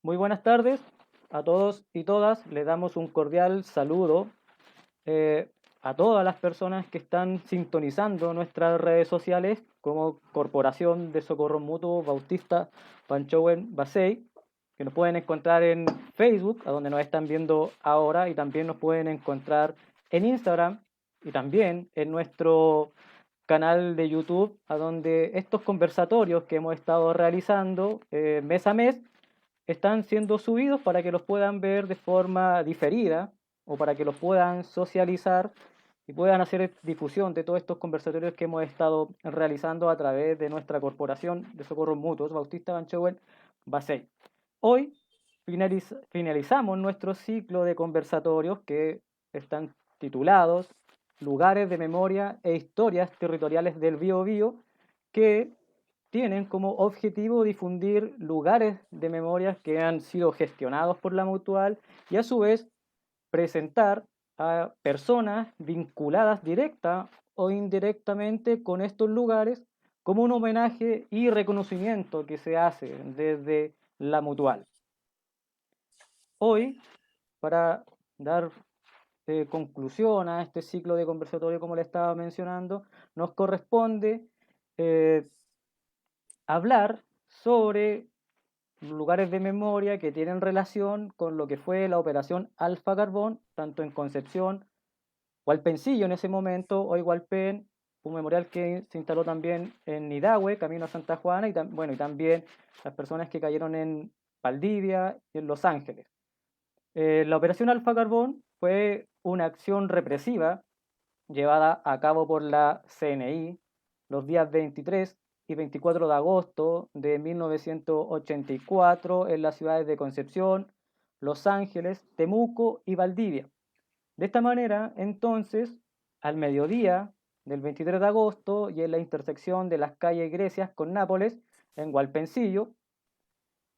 Muy buenas tardes a todos y todas. Les damos un cordial saludo eh, a todas las personas que están sintonizando nuestras redes sociales como Corporación de Socorro Mutuo Bautista Panchowen Basey, que nos pueden encontrar en Facebook, a donde nos están viendo ahora, y también nos pueden encontrar en Instagram y también en nuestro canal de YouTube, a donde estos conversatorios que hemos estado realizando mes a mes están siendo subidos para que los puedan ver de forma diferida o para que los puedan socializar y puedan hacer difusión de todos estos conversatorios que hemos estado realizando a través de nuestra Corporación de Socorros Mutuos, Bautista Banchowen Basey. Hoy finalizamos nuestro ciclo de conversatorios que están titulados Lugares de Memoria e Historias Territoriales del Biobío, que tienen como objetivo difundir lugares de memoria que han sido gestionados por la Mutual y a su vez presentar a personas vinculadas directa o indirectamente con estos lugares como un homenaje y reconocimiento que se hace desde la Mutual. Hoy, para dar conclusión a este ciclo de conversatorio, como le estaba mencionando, nos corresponde eh, hablar sobre lugares de memoria que tienen relación con lo que fue la operación Alfa Carbón, tanto en Concepción, Hualpencillo en ese momento, hoy Hualpén, un memorial que se instaló también en Nidahue, camino a Santa Juana, y, bueno, y también las personas que cayeron en Valdivia y en Los Ángeles. La operación Alfa Carbón fue una acción represiva llevada a cabo por la CNI los días 23 y 24 de agosto de 1984 en las ciudades de Concepción, Los Ángeles, Temuco y Valdivia. De esta manera, entonces, al mediodía del 23 de agosto y en la intersección de las calles Grecias con Nápoles, en Hualpencillo,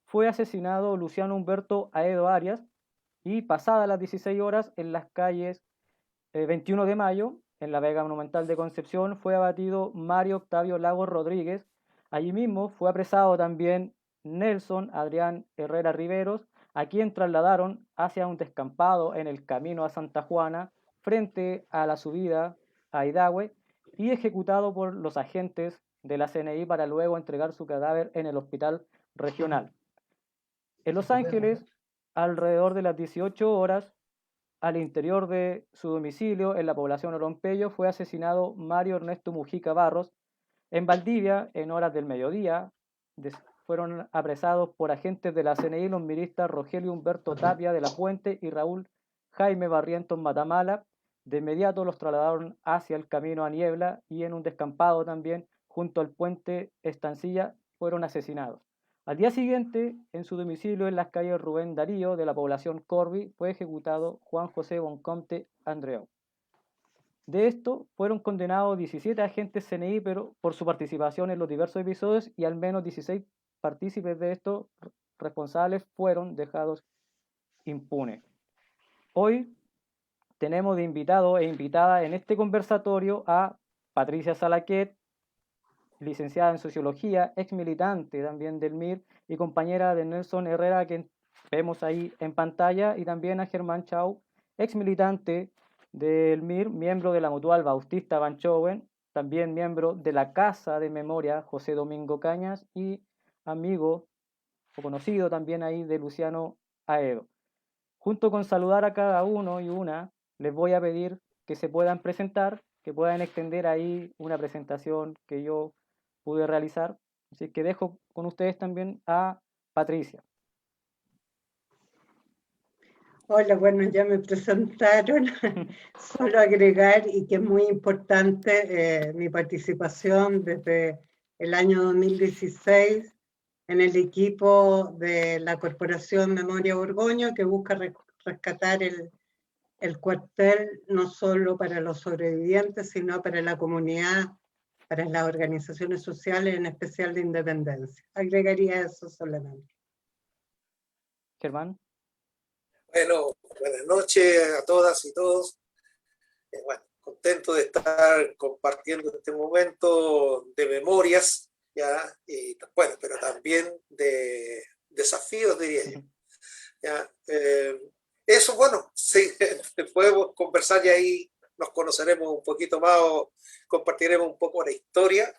fue asesinado Luciano Humberto Aedo Arias y pasadas las 16 horas en las calles 21 de mayo, en la Vega Monumental de Concepción, fue abatido Mario Octavio Lagos Rodríguez. Allí mismo fue apresado también Nelson Adrián Herrera Riveros, a quien trasladaron hacia un descampado en el camino a Santa Juana, frente a la subida a Idahue, y ejecutado por los agentes de la CNI para luego entregar su cadáver en el hospital regional. En Los Ángeles, alrededor de las 18 horas, al interior de su domicilio en la población Orompeyo, fue asesinado Mario Ernesto Mujica Barros. En Valdivia, en horas del mediodía, fueron apresados por agentes de la CNI los miristas Rogelio Humberto Tapia de la Puente y Raúl Jaime Barrientos Matamala. De inmediato los trasladaron hacia el camino a Niebla y en un descampado también junto al puente Estancilla fueron asesinados. Al día siguiente, en su domicilio en las calles Rubén Darío de la población Corby, fue ejecutado Juan José Boncomte Andreu. De esto fueron condenados 17 agentes CNI pero por su participación en los diversos episodios, y al menos 16 partícipes de estos responsables fueron dejados impunes. Hoy tenemos de invitado e invitada en este conversatorio a Patricia Salaquet, licenciada en Sociología, ex militante también del MIR y compañera de Nelson Herrera, que vemos ahí en pantalla, y también a Germán Chau, ex militante del MIR, miembro de la Mutual Bautista Banchowen, también miembro de la Casa de Memoria José Domingo Cañas y amigo o conocido también ahí de Luciano Aedo. Junto con saludar a cada uno y una, les voy a pedir que se puedan presentar, que puedan extender ahí una presentación que yo pude realizar. Así que dejo con ustedes también a Patricia. Hola, bueno, ya me presentaron. Solo agregar, y que es muy importante, mi participación desde el año 2016 en el equipo de la Corporación Memoria Borgoño, que busca rescatar el cuartel no solo para los sobrevivientes, sino para la comunidad, para las organizaciones sociales, en especial de independencia. Agregaría eso solamente. Germán. Bueno, buenas noches a todas y todos. Bueno, contento de estar compartiendo este momento de memorias, ya, y bueno, pero también de desafíos, diría yo. ¿ya? Eso, bueno, sí, podemos conversar y ahí nos conoceremos un poquito más o compartiremos un poco la historia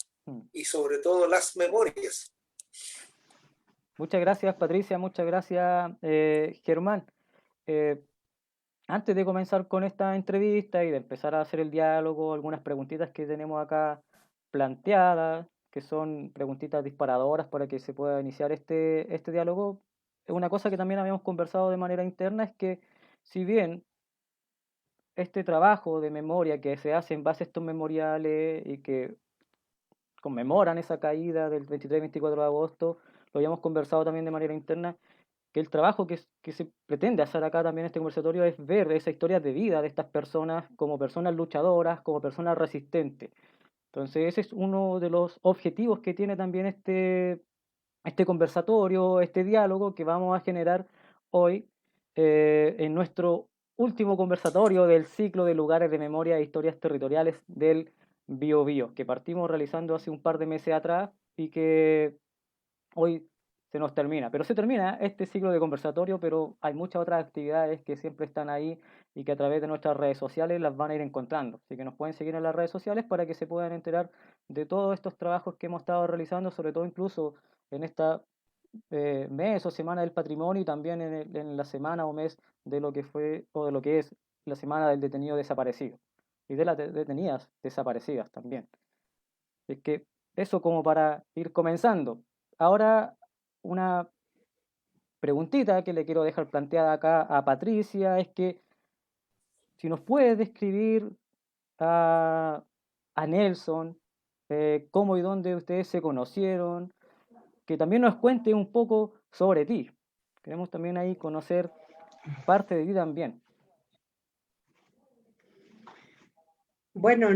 y sobre todo las memorias. Muchas gracias, Patricia, muchas gracias, Germán. Antes de comenzar con esta entrevista y de empezar a hacer el diálogo, algunas preguntitas que tenemos acá planteadas, que son preguntitas disparadoras para que se pueda iniciar este diálogo. Una cosa que también habíamos conversado de manera interna es que si bien este trabajo de memoria que se hace en base a estos memoriales y que conmemoran esa caída del 23-24 de agosto, lo habíamos conversado también de manera interna, que el trabajo que se pretende hacer acá también en este conversatorio es ver esa historia de vida de estas personas como personas luchadoras, como personas resistentes. Entonces ese es uno de los objetivos que tiene también este conversatorio, este diálogo que vamos a generar hoy en nuestro último conversatorio del ciclo de lugares de memoria e historias territoriales del Biobío, que partimos realizando hace un par de meses atrás y que hoy se nos termina. Pero se termina este ciclo de conversatorio, pero hay muchas otras actividades que siempre están ahí y que a través de nuestras redes sociales las van a ir encontrando. Así que nos pueden seguir en las redes sociales para que se puedan enterar de todos estos trabajos que hemos estado realizando, sobre todo incluso en esta mes o semana del patrimonio y también en la semana o mes de lo que fue o de lo que es la semana del detenido desaparecido y de las detenidas desaparecidas también. Es que eso como para ir comenzando. Ahora una preguntita que le quiero dejar planteada acá a Patricia es que si nos puedes describir a Nelson, cómo y dónde ustedes se conocieron, que también nos cuente un poco sobre ti. Queremos también ahí conocer parte de ti también. Bueno,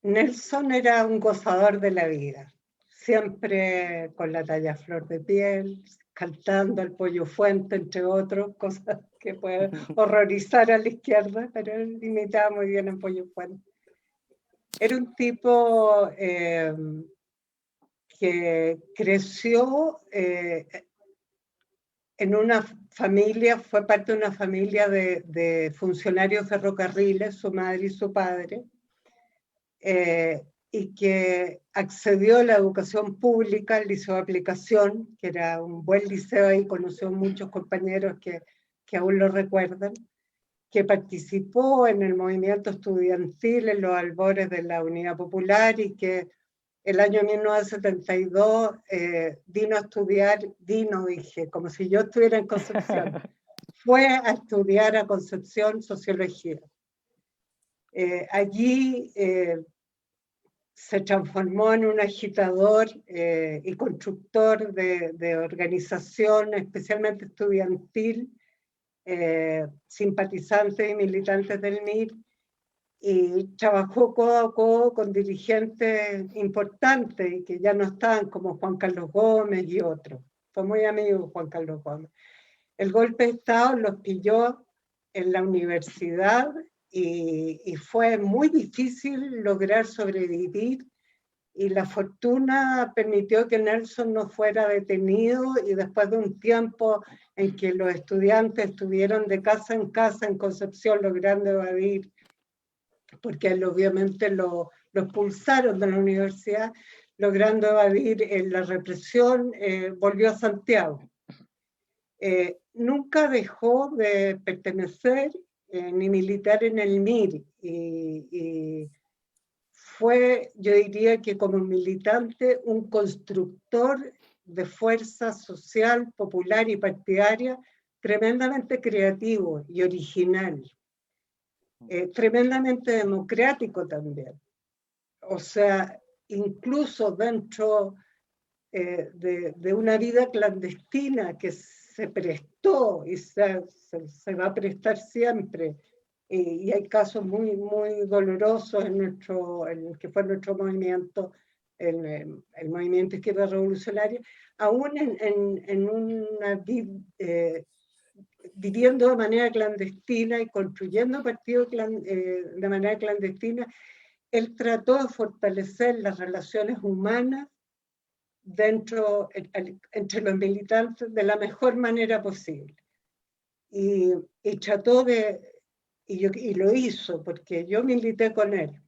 Nelson era un gozador de la vida, siempre con la talla flor de piel, cantando el Pollo Fuente, entre otros, cosas que pueden horrorizar a la izquierda, pero él imitaba muy bien el Pollo Fuente. Era un tipo que creció en una familia, fue parte de una familia de funcionarios ferrocarriles, su madre y su padre, y que accedió a la educación pública, al liceo de aplicación, que era un buen liceo, y conoció muchos compañeros que aún lo recuerdan, que participó en el movimiento estudiantil en los albores de la Unidad Popular y que el año 1972 vino a estudiar, dije, como si yo estuviera en Concepción, fue a estudiar a Concepción sociología. Allí se transformó en un agitador y constructor de organización, especialmente estudiantil, simpatizantes y militantes del MIR, y trabajó codo a codo con dirigentes importantes y que ya no están, como Juan Carlos Gómez y otros. Fue muy amigo de Juan Carlos Gómez. El golpe de Estado los pilló en la universidad y fue muy difícil lograr sobrevivir, y la fortuna permitió que Nelson no fuera detenido, y después de un tiempo en que los estudiantes estuvieron de casa en Concepción logrando evadir, porque él obviamente lo expulsaron de la universidad, logrando evadir la represión, volvió a Santiago. Nunca dejó de pertenecer ni militar en el MIR, y fue, yo diría que como militante, un constructor de fuerza social, popular y partidaria tremendamente creativo y original. Tremendamente democrático también. O sea, incluso dentro de una vida clandestina que se prestó y se va a prestar siempre, y hay casos muy, muy dolorosos en el que fue nuestro movimiento, el movimiento Izquierda Revolucionaria, aún en una vida viviendo de manera clandestina y construyendo partidos de manera clandestina, él trató de fortalecer las relaciones humanas entre los militantes de la mejor manera posible. Y trató y lo hizo, porque yo milité con él,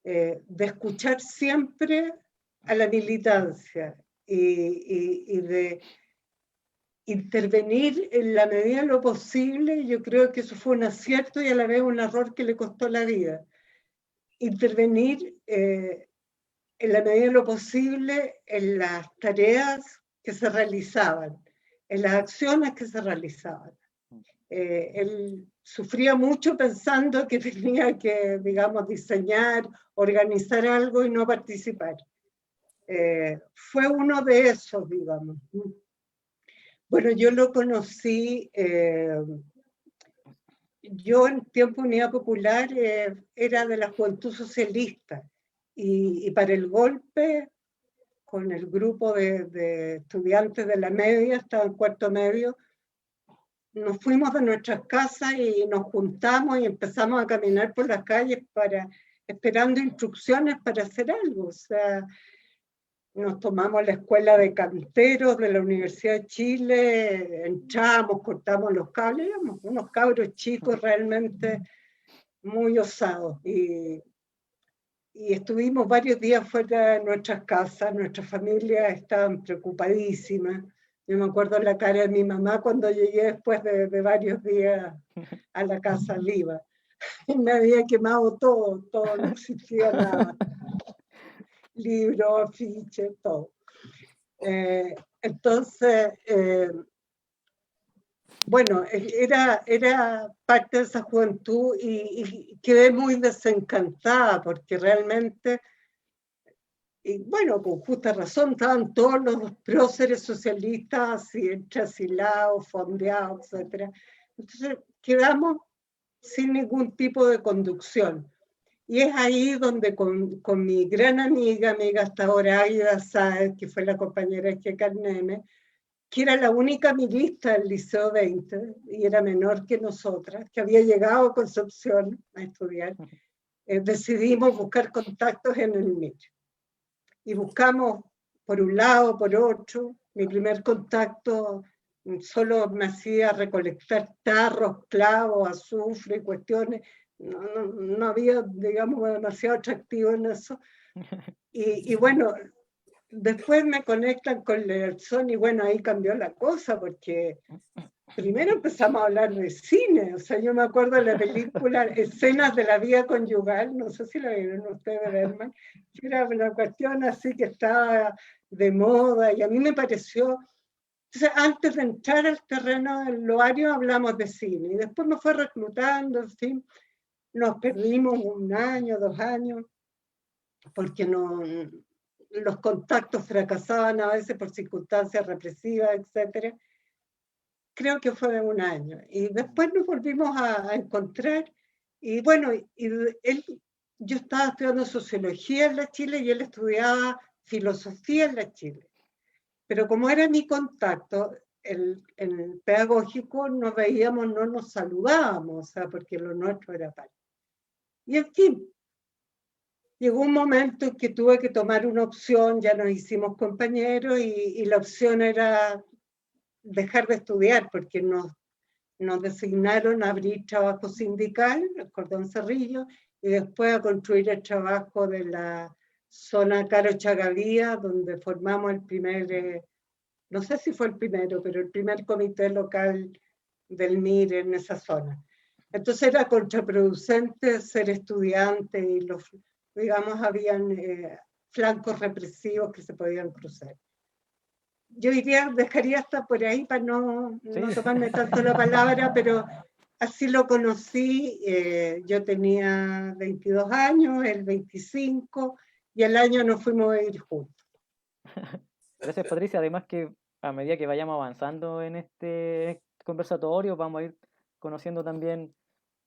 de escuchar siempre a la militancia y de intervenir en la medida de lo posible. Yo creo que eso fue un acierto y a la vez un error que le costó la vida. Intervenir en la medida de lo posible en las tareas que se realizaban, en las acciones que se realizaban. Él sufría mucho pensando que tenía que, digamos, diseñar, organizar algo y no participar. Fue uno de esos, digamos. Bueno, yo lo conocí, yo en tiempo Unidad Popular era de la Juventud Socialista y para el golpe, con el grupo de estudiantes de la media, estaba en cuarto medio, nos fuimos de nuestras casas y nos juntamos y empezamos a caminar por las calles esperando instrucciones para hacer algo. O sea, nos tomamos la escuela de canteros de la Universidad de Chile, entramos, cortamos los cables, éramos unos cabros chicos realmente muy osados. Y estuvimos varios días fuera de nuestras casas, nuestras familias estaban preocupadísimas. Yo me acuerdo la cara de mi mamá cuando llegué después de varios días a la casa viva. Y me había quemado todo, no existía nada. Libros, afiches, todo. Entonces, bueno, era parte de esa juventud y quedé muy desencantada porque realmente, y bueno, con justa razón, estaban todos los próceres socialistas así, asilados, fondeados, etc. Entonces quedamos sin ningún tipo de conducción. Y es ahí donde con mi gran amiga hasta ahora, Aida Sáez, que fue la compañera de Carneme, que era la única milista del Liceo 20, y era menor que nosotras, que había llegado a Concepción a estudiar, decidimos buscar contactos en el MIR. Y buscamos por un lado, por otro. Mi primer contacto solo me hacía recolectar tarros, clavos, azufre y cuestiones. No había, digamos, demasiado atractivo en eso. Y bueno, después me conectan con Lederson y bueno, ahí cambió la cosa porque primero empezamos a hablar de cine. O sea, yo me acuerdo de la película Escenas de la Vida Conyugal, no sé si la vieron ustedes, Berman, que era una cuestión así que estaba de moda y a mí me pareció. Entonces, antes de entrar al terreno del loario hablamos de cine y después me fue reclutando, en fin, nos perdimos 1 año, 2 años, porque los contactos fracasaban a veces por circunstancias represivas, etc. Creo que fue de 1 año. Y después nos volvimos a encontrar. Y bueno, yo estaba estudiando sociología en la Chile y él estudiaba filosofía en la Chile. Pero como era mi contacto, en el pedagógico nos veíamos, no nos saludábamos, o sea, porque lo nuestro era tal. Y en fin, llegó un momento en que tuve que tomar una opción, ya nos hicimos compañeros y la opción era dejar de estudiar porque nos designaron a abrir trabajo sindical, el Cordón Cerrillo, y después a construir el trabajo de la zona Caro Chagavía, donde formamos el primer, no sé si fue el primero, pero el primer comité local del MIR en esa zona. Entonces era contraproducente ser estudiante y digamos, habían flancos represivos que se podían cruzar. Yo dejaría hasta por ahí para no tomarme tanto la palabra, pero así lo conocí. Yo tenía 22 años, él 25, y al año nos fuimos a ir juntos. Gracias, Patricia. Además que a medida que vayamos avanzando en este conversatorio, vamos a ir conociendo también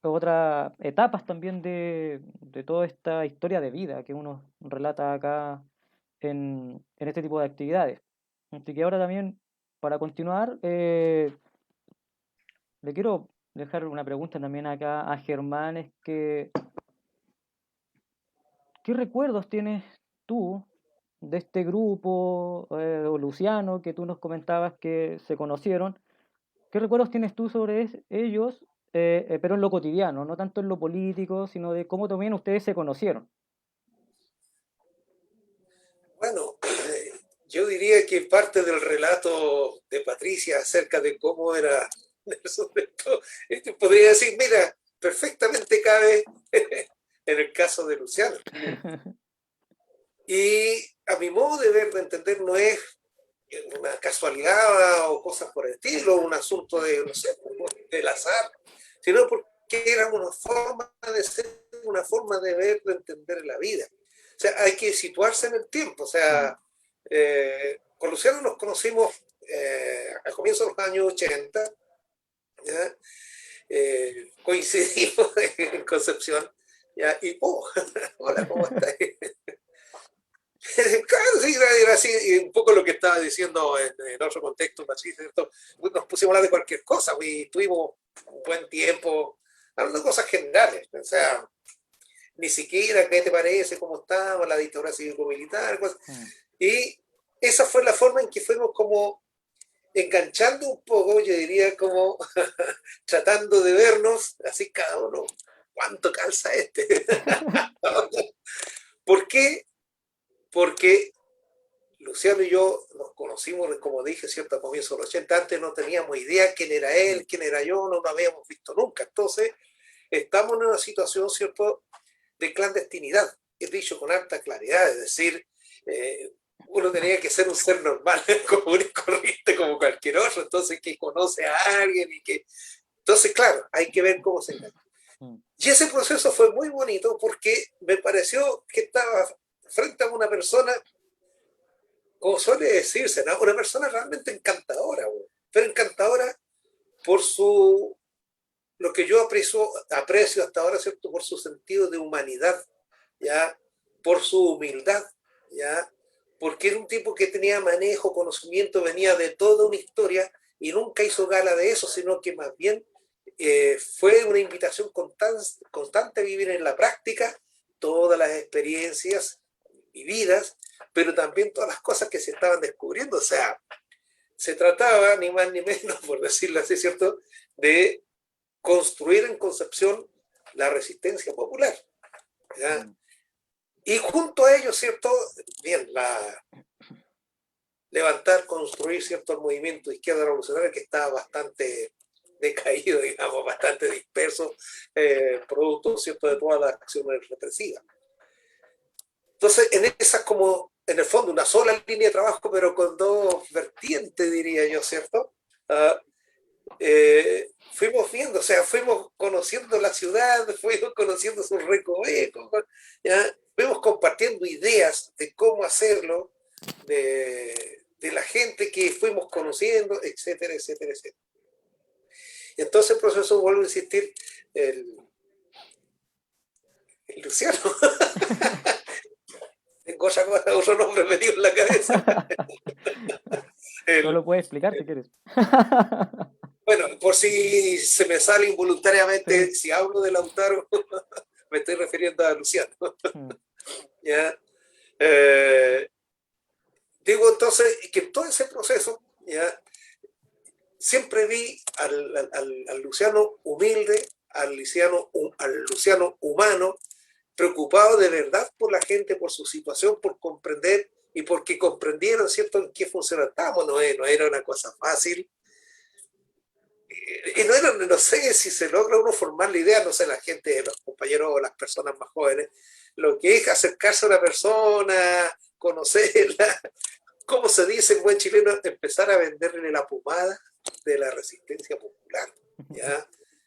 otras etapas también de toda esta historia de vida que uno relata acá en este tipo de actividades. Así que ahora también, para continuar, le quiero dejar una pregunta también acá a Germán, es que, ¿qué recuerdos tienes tú de este grupo, o Luciano, que tú nos comentabas que se conocieron, ¿qué recuerdos tienes tú sobre ellos, pero en lo cotidiano, no tanto en lo político, sino de cómo también ustedes se conocieron? Bueno, yo diría que parte del relato de Patricia acerca de cómo era Nelson Benito, podría decir, mira, perfectamente cabe en el caso de Luciano. Y a mi modo de ver, de entender, no es una casualidad o cosas por el estilo, un asunto de, no sé, del azar, sino porque era una forma de ser, una forma de ver, de entender la vida. O sea, hay que situarse en el tiempo. O sea, con Luciano nos conocimos al comienzo de los años 80, ¿ya? Coincidimos en Concepción, ¿ya? Y, hola, ¿cómo estás? Claro, sí, era así, y un poco lo que estaba diciendo en otro contexto, así, ¿cierto? Nos pusimos a hablar de cualquier cosa, y tuvimos un buen tiempo hablando de cosas generales, o sea, ni siquiera qué te parece, cómo estaba la dictadura cívico-militar, cosas. Y esa fue la forma en que fuimos como enganchando un poco, yo diría como tratando de vernos, así cada uno, ¿cuánto calza este? ¿Por qué? Porque Luciano y yo nos conocimos, como dije, ¿cierto? A comienzos de los 80, antes no teníamos idea quién era él, quién era yo, no lo habíamos visto nunca. Entonces, estamos en una situación, ¿cierto?, de clandestinidad, es dicho con alta claridad, es decir, uno tenía que ser un ser normal, común y corriente como cualquier otro, entonces que conoce a alguien y que... Entonces, claro, hay que ver cómo se engancha. Y ese proceso fue muy bonito porque me pareció que estaba frente a una persona, como suele decirse, ¿no?, una persona realmente encantadora, pero encantadora por su, lo que yo aprecio hasta ahora, ¿cierto?, por su sentido de humanidad, ¿ya?, por su humildad, ¿ya?, porque era un tipo que tenía manejo, conocimiento, venía de toda una historia y nunca hizo gala de eso, sino que más bien fue una invitación constante a vivir en la práctica todas las experiencias vividas, pero también todas las cosas que se estaban descubriendo. O sea, se trataba, ni más ni menos, por decirlo así, ¿cierto?, de construir en Concepción la resistencia popular, ¿ya? Y junto a ello, ¿cierto?, bien, levantar, construir, ¿cierto?, el movimiento de izquierda revolucionaria que estaba bastante decaído, digamos, bastante disperso, producto, ¿cierto?, de todas las acciones represivas. Entonces, en esa como, en el fondo, una sola línea de trabajo, pero con dos vertientes, diría yo, ¿cierto? Fuimos viendo, o sea, fuimos conociendo la ciudad, fuimos conociendo sus recovecos, ¿ya? Fuimos compartiendo ideas de cómo hacerlo, de la gente que fuimos conociendo, etcétera, etcétera, etcétera. Entonces el proceso, vuelvo a insistir, el Luciano. Tengo otro nombre metido en la cabeza. No lo puedes explicar si quieres. Bueno, por si se me sale involuntariamente, sí. Si hablo de Lautaro, me estoy refiriendo a Luciano. ¿Ya? Digo entonces que en todo ese proceso, ¿ya?, siempre vi al Luciano humilde, al Luciano humano, preocupado de verdad por la gente, por su situación, por comprender y porque comprendieron, ¿cierto?, en qué funcionábamos. No era una cosa fácil. Y no sé si se logra uno formar la idea, no sé, la gente, los compañeros o las personas más jóvenes, lo que es acercarse a una persona, conocerla, como se dice en buen chileno, empezar a venderle la pomada de la resistencia popular, ¿ya?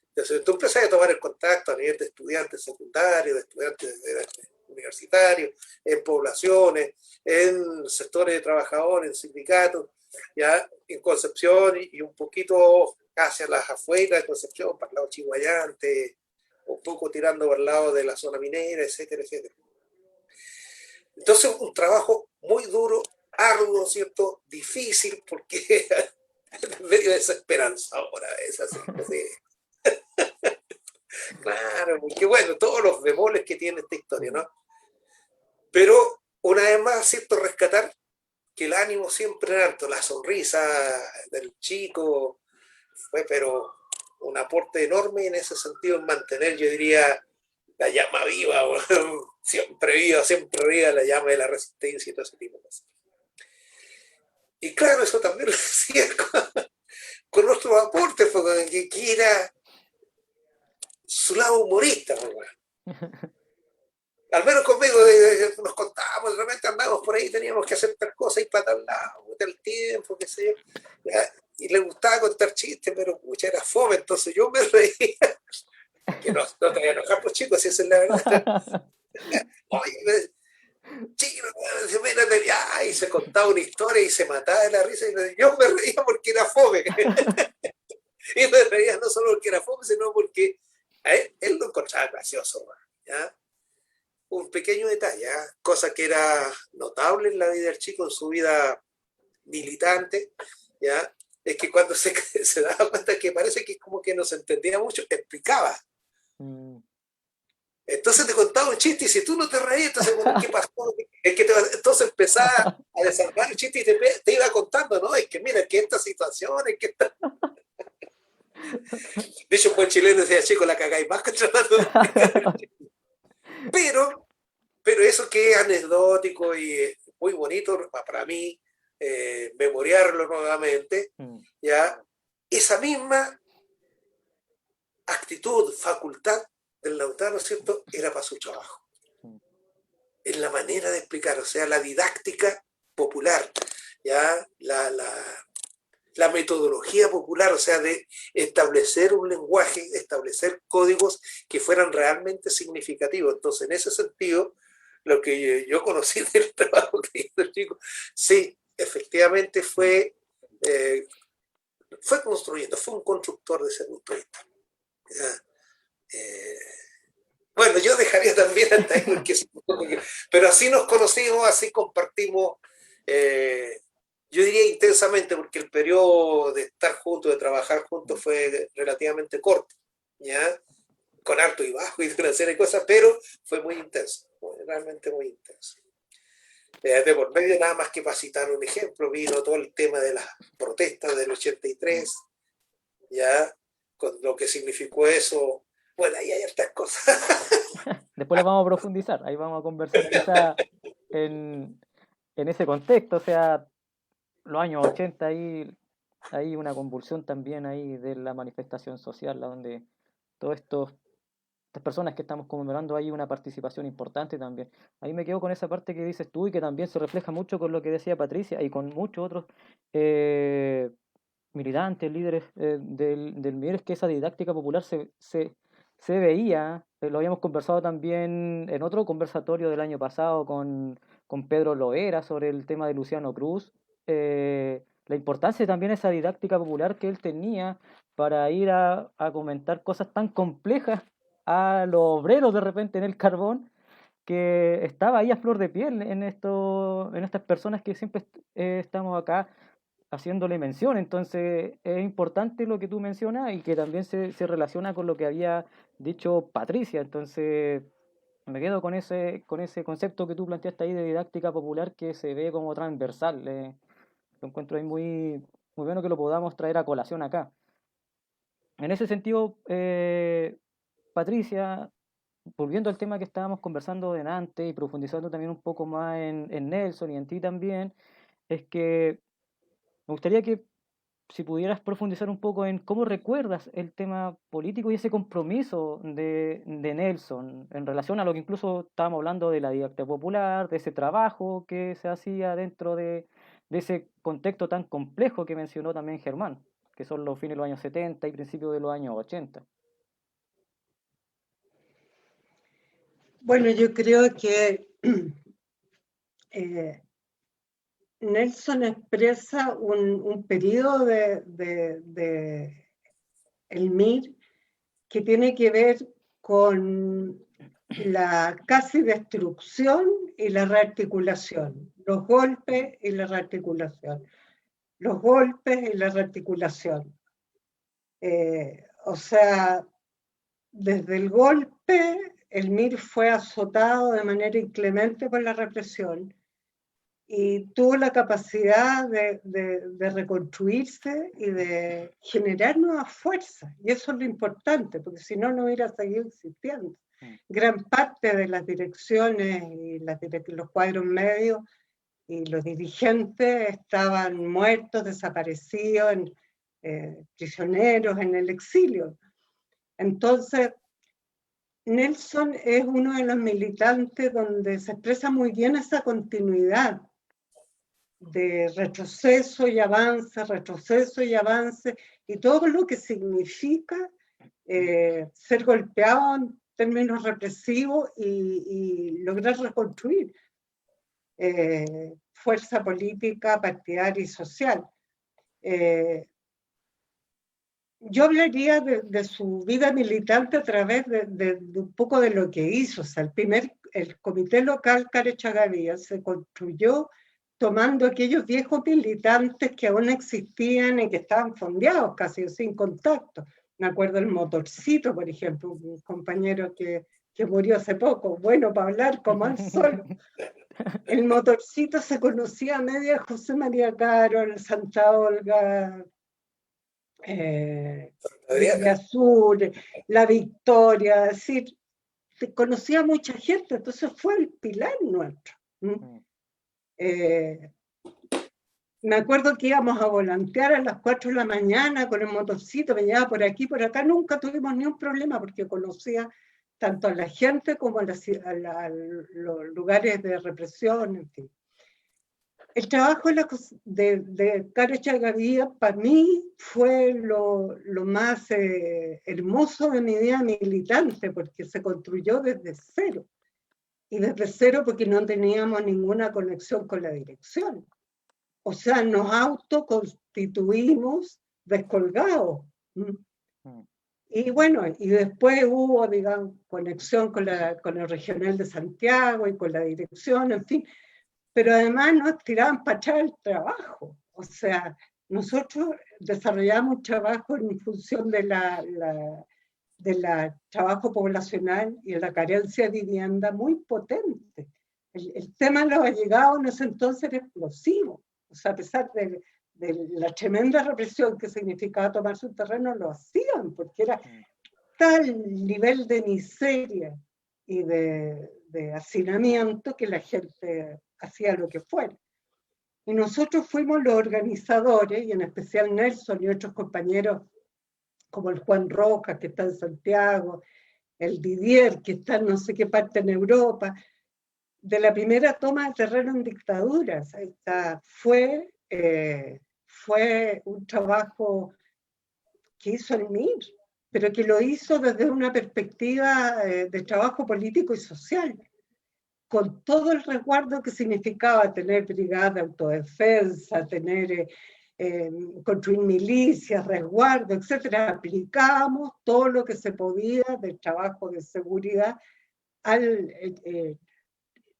Entonces tú empiezas a tomar el contacto a nivel de estudiantes secundarios, de estudiantes universitarios, en poblaciones, en sectores de trabajadores, en sindicatos, ya en Concepción y un poquito hacia las afueras de Concepción, para el lado Chiguayante, un poco tirando para el lado de la zona minera, etcétera, etcétera. Entonces un trabajo muy duro, arduo, ¿cierto?, difícil, porque medio desesperanzadora es así. Claro, porque bueno, todos los bemoles que tiene esta historia, ¿no? Pero una vez más, ¿cierto?, rescatar que el ánimo siempre era alto, la sonrisa del chico fue, pero un aporte enorme en ese sentido, en mantener, yo diría, la llama viva, siempre viva la llama de la resistencia y todo ese tipo de cosas. Y claro, eso también lo decía con nuestros aportes, que era su lado humorista, al menos conmigo nos contábamos, de repente andábamos por ahí, teníamos que hacer tal cosa y para tal lado, el tiempo, qué sé yo, ¿ya? Y le gustaba contar chistes, pero pucha, era fome, entonces yo me reía, que no te voy a enojar, pues chicos, si esa es la verdad. Oye, chico, y se contaba una historia y se mataba de la risa, y yo me reía porque era fome. Y me reía no solo porque era fome, sino porque a él lo encontraba gracioso, ¿ya? Un pequeño detalle, ¿eh? Cosa que era notable en la vida del chico, en su vida militante, ¿ya? Es que cuando se daba cuenta que parece que como que no se entendía mucho, te explicaba. Entonces te contaba un chiste y si tú no te reías, entonces, bueno, ¿qué pasó? Es que entonces empezaba a desarmar el chiste y te iba contando, ¿no? Es que mira, es que esta situación, es que esta... De hecho, un buen chileno decía, chico, la cagáis más que tratando de explicar. Pero eso que es anecdótico y muy bonito para mí, memoriarlo nuevamente, ¿ya? Esa misma actitud, facultad del Lautaro, ¿cierto?, era para su trabajo. En la manera de explicar, o sea, la didáctica popular, ¿ya? La metodología popular, o sea, de establecer un lenguaje, establecer códigos que fueran realmente significativos. Entonces, en ese sentido, lo que yo conocí del trabajo que hizo el chico, sí, efectivamente fue construyendo, fue un constructor de ese punto de vista. Bueno, yo dejaría también hasta ahí, pero así nos conocimos, así compartimos, yo diría intensamente, porque el periodo de estar juntos, de trabajar juntos fue relativamente corto, ¿ya? Con alto y bajo y una serie de cosas, pero fue muy intenso, realmente muy intenso. De por medio nada más que para citar un ejemplo, vino todo el tema de las protestas del 83, ya, con lo que significó eso. Bueno, ahí hay estas cosas. Después las vamos a profundizar, ahí vamos a conversar quizá en ese contexto, o sea, los años 80 ahí hay una convulsión también ahí de la manifestación social, donde todas estas personas que estamos conmemorando hay una participación importante también. Ahí me quedo con esa parte que dices tú y que también se refleja mucho con lo que decía Patricia y con muchos otros militantes, líderes del MIR, es que esa didáctica popular se veía, lo habíamos conversado también en otro conversatorio del año pasado con Pedro Loera sobre el tema de Luciano Cruz, la importancia también de esa didáctica popular que él tenía para ir a comentar cosas tan complejas a los obreros de repente en el carbón, que estaba ahí a flor de piel en estas personas que siempre estamos acá haciéndole mención. Entonces es importante lo que tú mencionas y que también se relaciona con lo que había dicho Patricia. Entonces me quedo con ese concepto que tú planteaste ahí de didáctica popular que se ve como transversal. Lo encuentro ahí muy, muy bueno que lo podamos traer a colación acá. En ese sentido, Patricia, volviendo al tema que estábamos conversando delante y profundizando también un poco más en Nelson y en ti también, es que me gustaría que si pudieras profundizar un poco en cómo recuerdas el tema político y ese compromiso de Nelson en relación a lo que incluso estábamos hablando de la didáctica popular, de ese trabajo que se hacía dentro de ese contexto tan complejo que mencionó también Germán, que son los fines de los años 70 y principios de los años 80. Bueno, yo creo que Nelson expresa un periodo de el MIR que tiene que ver con la casi destrucción y la rearticulación, los golpes y la rearticulación, los golpes y la rearticulación. O sea, desde el golpe el MIR fue azotado de manera inclemente por la represión y tuvo la capacidad de reconstruirse y de generar nuevas fuerzas. Y eso es lo importante, porque si no, no hubiera seguido existiendo. Gran parte de las direcciones y los cuadros medios y los dirigentes estaban muertos, desaparecidos, prisioneros en el exilio. Entonces, Nelson es uno de los militantes donde se expresa muy bien esa continuidad de retroceso y avance, y todo lo que significa ser golpeado en términos represivos y lograr reconstruir fuerza política, partidaria y social. Yo hablaría de su vida militante a través de un poco de lo que hizo. O sea, el comité local Carechagavía se construyó tomando aquellos viejos militantes que aún existían y que estaban fondeados, casi sin contacto. Me acuerdo el Motorcito, por ejemplo, un compañero que murió hace poco, bueno para hablar como él solo. El Motorcito se conocía a media José María Caro, Santa Olga, Villa Azul, La Victoria, es decir, conocía a mucha gente, entonces fue el pilar nuestro. Me acuerdo que íbamos a volantear a las 4 de la mañana con el Motorcito, me llevaba por aquí, por acá, nunca tuvimos ni un problema porque conocía tanto a la gente como a los lugares de represión, en fin. El trabajo de Carechagavía para mí fue lo más hermoso de mi vida militante, porque se construyó desde cero. Y desde cero porque no teníamos ninguna conexión con la dirección. O sea, nos autoconstituimos descolgados. Y bueno, y después hubo, digamos, conexión con el Regional de Santiago y con la dirección, en fin. Pero además nos tiraban para atrás el trabajo. O sea, nosotros desarrollamos un trabajo en función de la trabajo poblacional y de la carencia de vivienda muy potente. El tema de los allegados en ese entonces era explosivo. O sea, a pesar de la tremenda represión que significaba tomar su terreno, lo hacían, porque era tal nivel de miseria y de hacinamiento que la gente hacía lo que fuera. Y nosotros fuimos los organizadores, y en especial Nelson y otros compañeros como el Juan Rojas, que está en Santiago, el Didier, que está en no sé qué parte en Europa, de la primera toma de terreno en dictaduras. Fue un trabajo que hizo el MIR, pero que lo hizo desde una perspectiva de trabajo político y social, con todo el resguardo que significaba tener brigada de autodefensa, construir milicias, resguardo, etcétera. Aplicábamos todo lo que se podía del trabajo de seguridad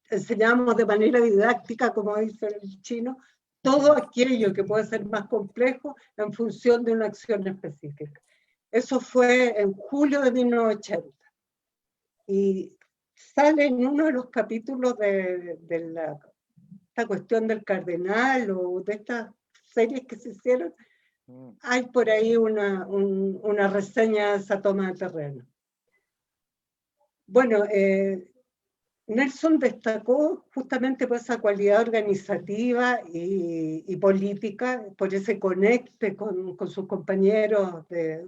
enseñamos de manera didáctica, como dice el chino, todo aquello que puede ser más complejo en función de una acción específica. Eso fue en julio de 1980. Y sale en uno de los capítulos de esta cuestión del cardenal o de estas series que se hicieron, hay por ahí una reseña de esa toma de terreno. Bueno, Nelson destacó justamente por esa cualidad organizativa y política, por ese conecte con sus compañeros,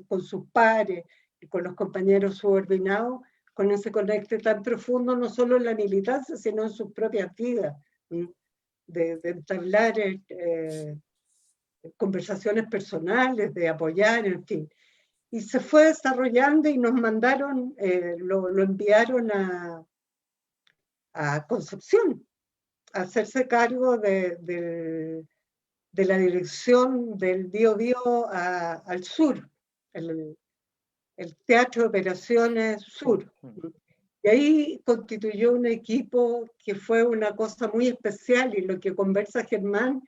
con sus pares y con los compañeros subordinados, con ese conecte tan profundo, no solo en la militancia, sino en sus propias vidas, de entablar conversaciones personales, de apoyar, en fin. Y se fue desarrollando y nos mandaron, lo enviaron a Concepción, a hacerse cargo de la dirección del Biobío al sur, el Teatro de Operaciones Sur. Y ahí constituyó un equipo que fue una cosa muy especial, y lo que conversa Germán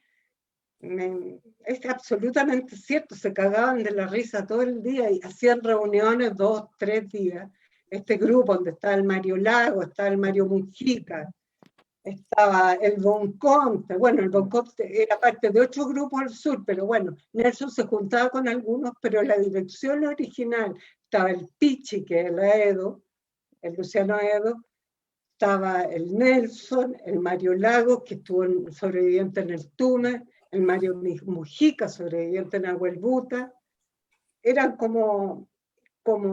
es absolutamente cierto, se cagaban de la risa todo el día y hacían reuniones 2, 3 días, este grupo donde estaba el Mario Lago, estaba el Mario Mujica, estaba el Bonconte. Bueno, el Bonconte era parte de otro grupo al sur, pero bueno, Nelson se juntaba con algunos, pero la dirección original estaba el Pichi, que es el Aedo, el Luciano Aedo, estaba el Nelson, el Mario Lagos, que estuvo sobreviviente en el Tume, el Mario Mujica, sobreviviente en Aguelbuta. Eran como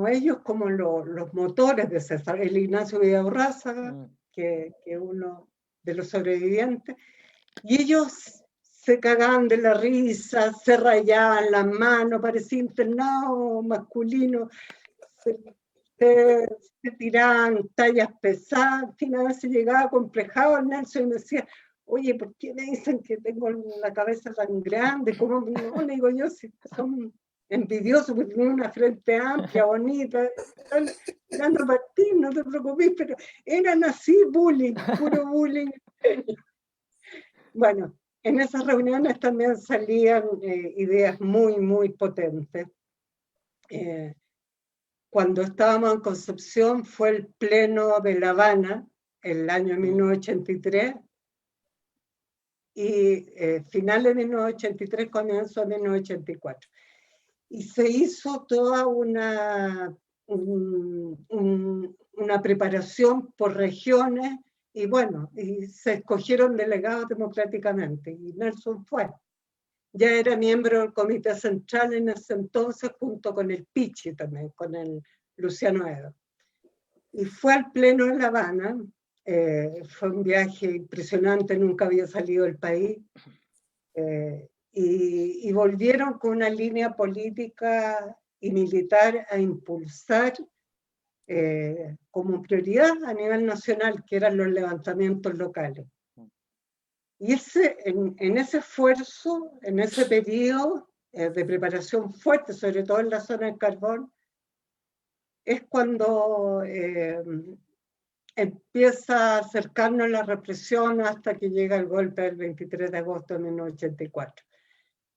ellos, como los motores de César, el Ignacio Villaurrázaga, que uno de los sobrevivientes, y ellos se cagaban de la risa, se rayaban las manos, parecía internado masculino, se tiraban tallas pesadas. Al final a veces llegaba complejado el Nelson y me decía, oye, ¿por qué me dicen que tengo la cabeza tan grande? ¿Cómo no? Le digo yo, si son envidiosos porque tienen una frente amplia, bonita, están dando para ti, no te preocupes, pero eran así, bullying, puro bullying. Bueno, en esas reuniones también salían ideas muy, muy potentes. Cuando estábamos en Concepción fue el pleno de La Habana, el año 1983, y finales de 1983, comienzo de 1984. Y se hizo toda una preparación por regiones, y bueno, y se escogieron delegados democráticamente, y Nelson fue. Ya era miembro del Comité Central en ese entonces, junto con el Pichi también, con el Luciano Aedo. Y fue al pleno de La Habana, fue un viaje impresionante, nunca había salido del país, y volvieron con una línea política y militar a impulsar como prioridad a nivel nacional, que eran los levantamientos locales. Y en ese esfuerzo, en ese periodo de preparación fuerte, sobre todo en la zona del carbón, es cuando empieza a acercarnos la represión hasta que llega el golpe del 23 de agosto de 1984.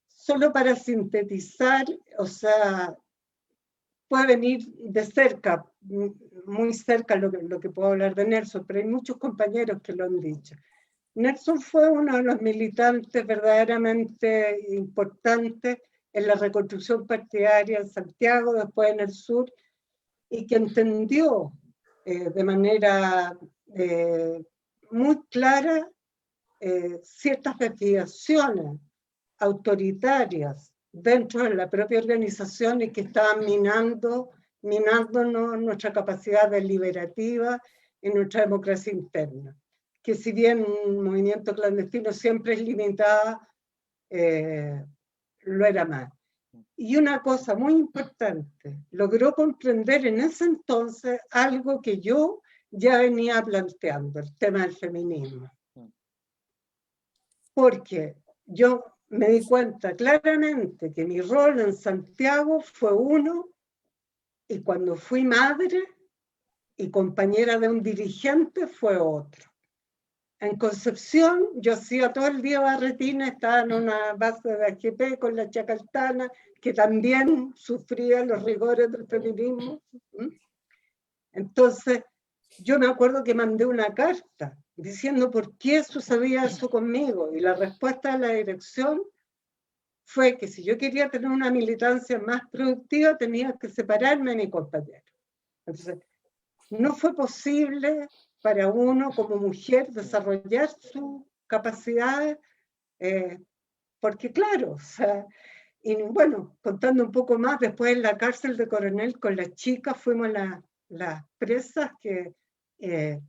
Solo para sintetizar, o sea, puede venir de cerca, muy cerca lo que puedo hablar de Nelson, pero hay muchos compañeros que lo han dicho. Nelson fue uno de los militantes verdaderamente importantes en la reconstrucción partidaria en Santiago, después en el sur, y que entendió de manera muy clara ciertas desviaciones autoritarias dentro de la propia organización y que estaban minándonos nuestra capacidad deliberativa y nuestra democracia interna, que si bien un movimiento clandestino siempre es limitada, lo era más. Y una cosa muy importante, logró comprender en ese entonces algo que yo ya venía planteando, el tema del feminismo. Porque yo me di cuenta claramente que mi rol en Santiago fue uno, y cuando fui madre y compañera de un dirigente fue otro. En Concepción yo hacía todo el día barretina, estaba en una base de AGP con la Chacaltana, que también sufría los rigores del feminismo. Entonces, yo me acuerdo que mandé una carta diciendo por qué sucedía eso conmigo, y la respuesta de la dirección fue que si yo quería tener una militancia más productiva tenía que separarme de mi compañero. Entonces, no fue posible para uno como mujer desarrollar sus capacidades, porque claro, o sea, y bueno, contando un poco más, después en la cárcel de Coronel con las chicas fuimos las presas que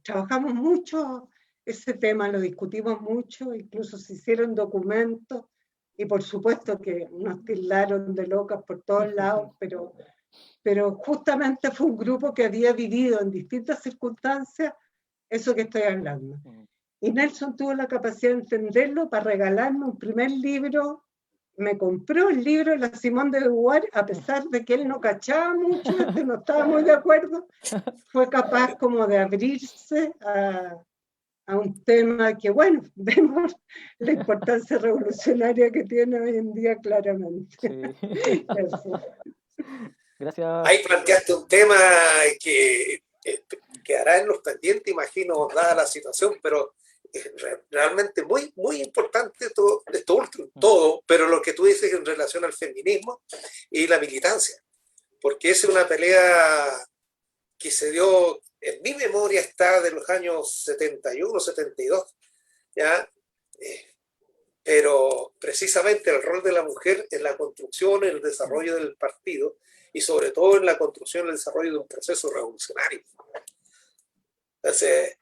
trabajamos mucho ese tema, lo discutimos mucho, incluso se hicieron documentos, y por supuesto que nos tildaron de locas por todos lados, pero justamente fue un grupo que había vivido en distintas circunstancias eso que estoy hablando. Y Nelson tuvo la capacidad de entenderlo para regalarme un primer libro. Me compró el libro de la Simone de Beauvoir, a pesar de que él no cachaba mucho, no estaba muy de acuerdo, fue capaz como de abrirse a un tema que, bueno, vemos la importancia revolucionaria que tiene hoy en día claramente. Sí. Gracias. Ahí planteaste un tema que quedará en los pendientes, imagino, dada la situación, pero es realmente muy, muy importante todo, esto último, todo, pero lo que tú dices en relación al feminismo y la militancia, porque esa es una pelea que se dio, en mi memoria está de los años 71, 72, ¿ya? Pero precisamente el rol de la mujer en la construcción, en el desarrollo del partido y sobre todo en la construcción y el desarrollo de un proceso revolucionario. Entonces,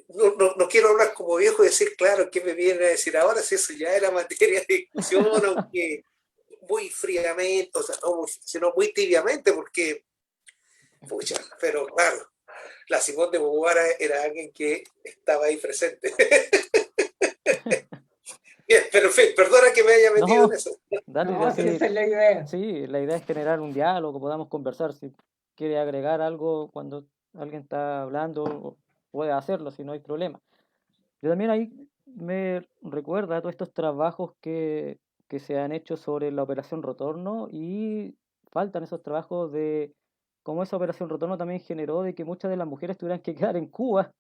no quiero hablar como viejo y decir, claro, ¿qué me viene a decir ahora? Si eso ya era materia de discusión, aunque muy fríamente, o sea, no, sino muy tibiamente, porque, pucha, pero claro, la Simone de Beauvoir era alguien que estaba ahí presente. Bien, pero en fin, perdona que me haya metido en eso. Dale, No, sí, si esa es la idea. sí, la idea es generar un diálogo, podamos conversar. Si quiere agregar algo cuando alguien está hablando, puede hacerlo, si no hay problema. Yo también ahí me recuerda todos estos trabajos que se han hecho sobre la Operación Retorno y faltan esos trabajos de cómo esa Operación Retorno también generó de que muchas de las mujeres tuvieran que quedar en Cuba,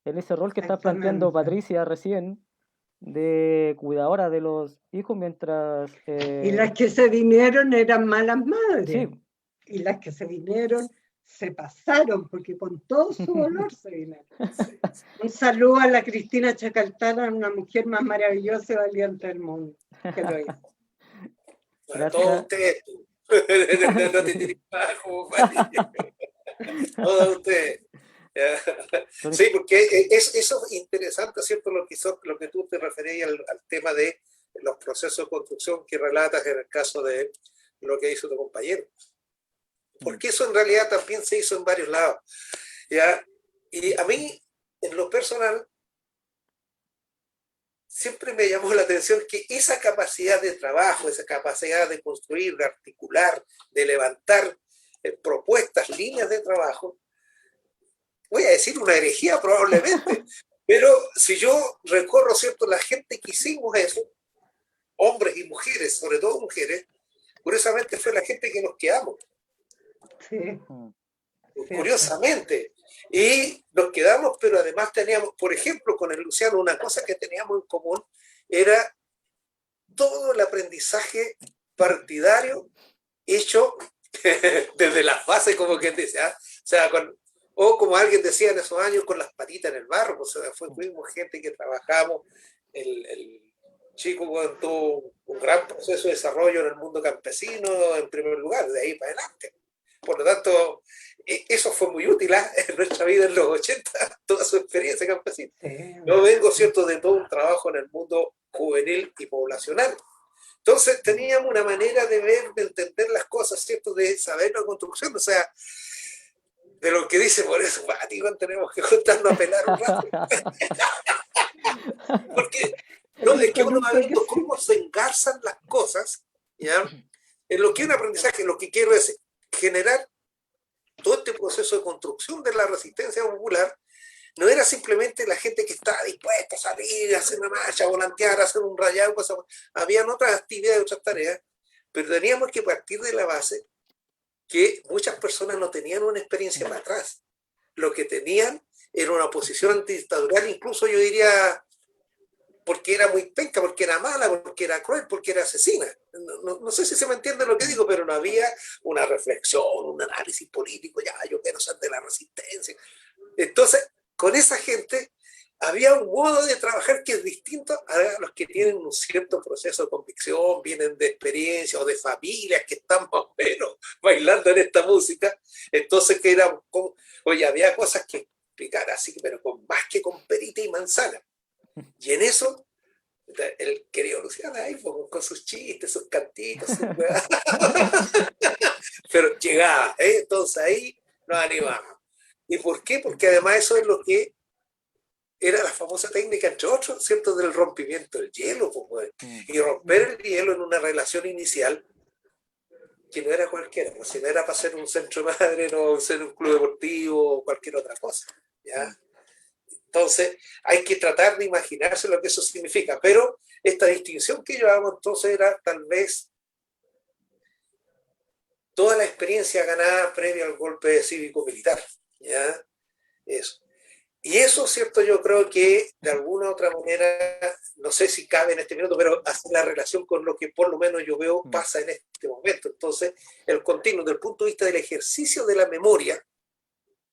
en ese rol que está planteando Exactamente. Patricia recién, de cuidadora de los hijos mientras... Y las que se vinieron eran malas sí, madres. Y las que se vinieron se pasaron, porque con todo su dolor se vinieron. Un saludo a la Cristina Chacaltana, una mujer más maravillosa y valiente del mundo, que lo hizo. Para todos gracias. ustedes, no te tires bajo, todos ustedes. Sí, porque eso es interesante, ¿cierto? Lo que tú te referías al tema de los procesos de construcción que relatas en el caso de lo que hizo tu compañero. Porque eso en realidad también se hizo en varios lados, ¿ya? Y a mí, en lo personal, siempre me llamó la atención que esa capacidad de trabajo, esa capacidad de construir, de articular, de levantar propuestas, líneas de trabajo, voy a decir una herejía probablemente, pero si yo recorro, ¿cierto?, la gente que hicimos eso, hombres y mujeres, sobre todo mujeres, curiosamente fue la gente que nos quedamos. Sí, Curiosamente. Y nos quedamos, pero además teníamos, por ejemplo, con el Luciano, una cosa que teníamos en común era todo el aprendizaje partidario hecho desde las bases, como quien dice, ¿ah? O sea, o como alguien decía en esos años, con las patitas en el barro, pues, o sea, fuimos gente que trabajamos, el chico tuvo un gran proceso de desarrollo en el mundo campesino, en primer lugar, de ahí para adelante. Por lo tanto, eso fue muy útil en nuestra vida en los 80, toda su experiencia campesina. Yo vengo, ¿cierto?, de todo un trabajo en el mundo juvenil y poblacional. Entonces teníamos una manera de ver, de entender las cosas, ¿cierto?, de saber la construcción, o sea, de lo que dice, por eso, tenemos que juntarnos a pelar un rato. Porque no, es que uno va viendo cómo se engarzan las cosas, ¿ya? En lo que es un aprendizaje, lo que quiero es generar todo este proceso de construcción de la resistencia popular. No era simplemente la gente que estaba dispuesta a salir, a hacer una marcha, a volantear, a hacer un rayado, cosas. Habían otras actividades, otras tareas, pero teníamos que partir de la base que muchas personas no tenían una experiencia para atrás. Lo que tenían era una posición antidictatorial, incluso yo diría, porque era muy penca, porque era mala, porque era cruel, porque era asesina. No sé si se me entiende lo que digo, pero no había una reflexión, un análisis político, ya, yo quiero ser de la resistencia. Entonces, con esa gente había un modo de trabajar que es distinto a los que tienen un cierto proceso de convicción, vienen de experiencia o de familias que están más o menos bailando en esta música. Entonces, que era oye, había cosas que explicar así, pero más que con perita y manzana. Y en eso, el querido Luciano ahí con sus chistes, sus cantitos, sus pero llegaba, entonces ahí nos animamos. ¿Y por qué? Porque además eso es lo que era la famosa técnica, entre otros, ¿cierto?, del rompimiento del hielo, pues, y romper el hielo en una relación inicial que no era cualquiera, pues, si no era para ser un centro de madre, no ser un club deportivo o cualquier otra cosa, ¿ya? Entonces, hay que tratar de imaginarse lo que eso significa, pero esta distinción que llevábamos entonces era tal vez toda la experiencia ganada previa al golpe cívico-militar, ¿ya? Eso. Y eso, ¿cierto? Yo creo que de alguna u otra manera, no sé si cabe en este minuto, pero hace la relación con lo que por lo menos yo veo pasa en este momento. Entonces, el continuo, desde el punto de vista del ejercicio de la memoria,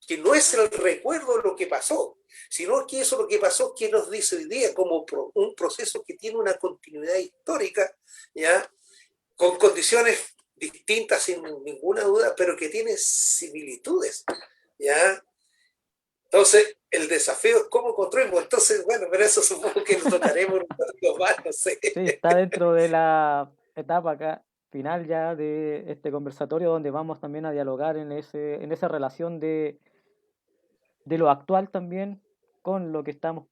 que no es el recuerdo de lo que pasó, sino que eso lo que pasó, que nos dice hoy día como un proceso que tiene una continuidad histórica, ¿ya? Con condiciones distintas sin ninguna duda, pero que tiene similitudes, ¿ya? Entonces, el desafío es cómo construimos. Entonces, bueno, pero eso supongo que nos tocaremos un poquito más, no sé. Sí, está dentro de la etapa acá, final ya de este conversatorio donde vamos también a dialogar en esa relación de lo actual también con lo que estamos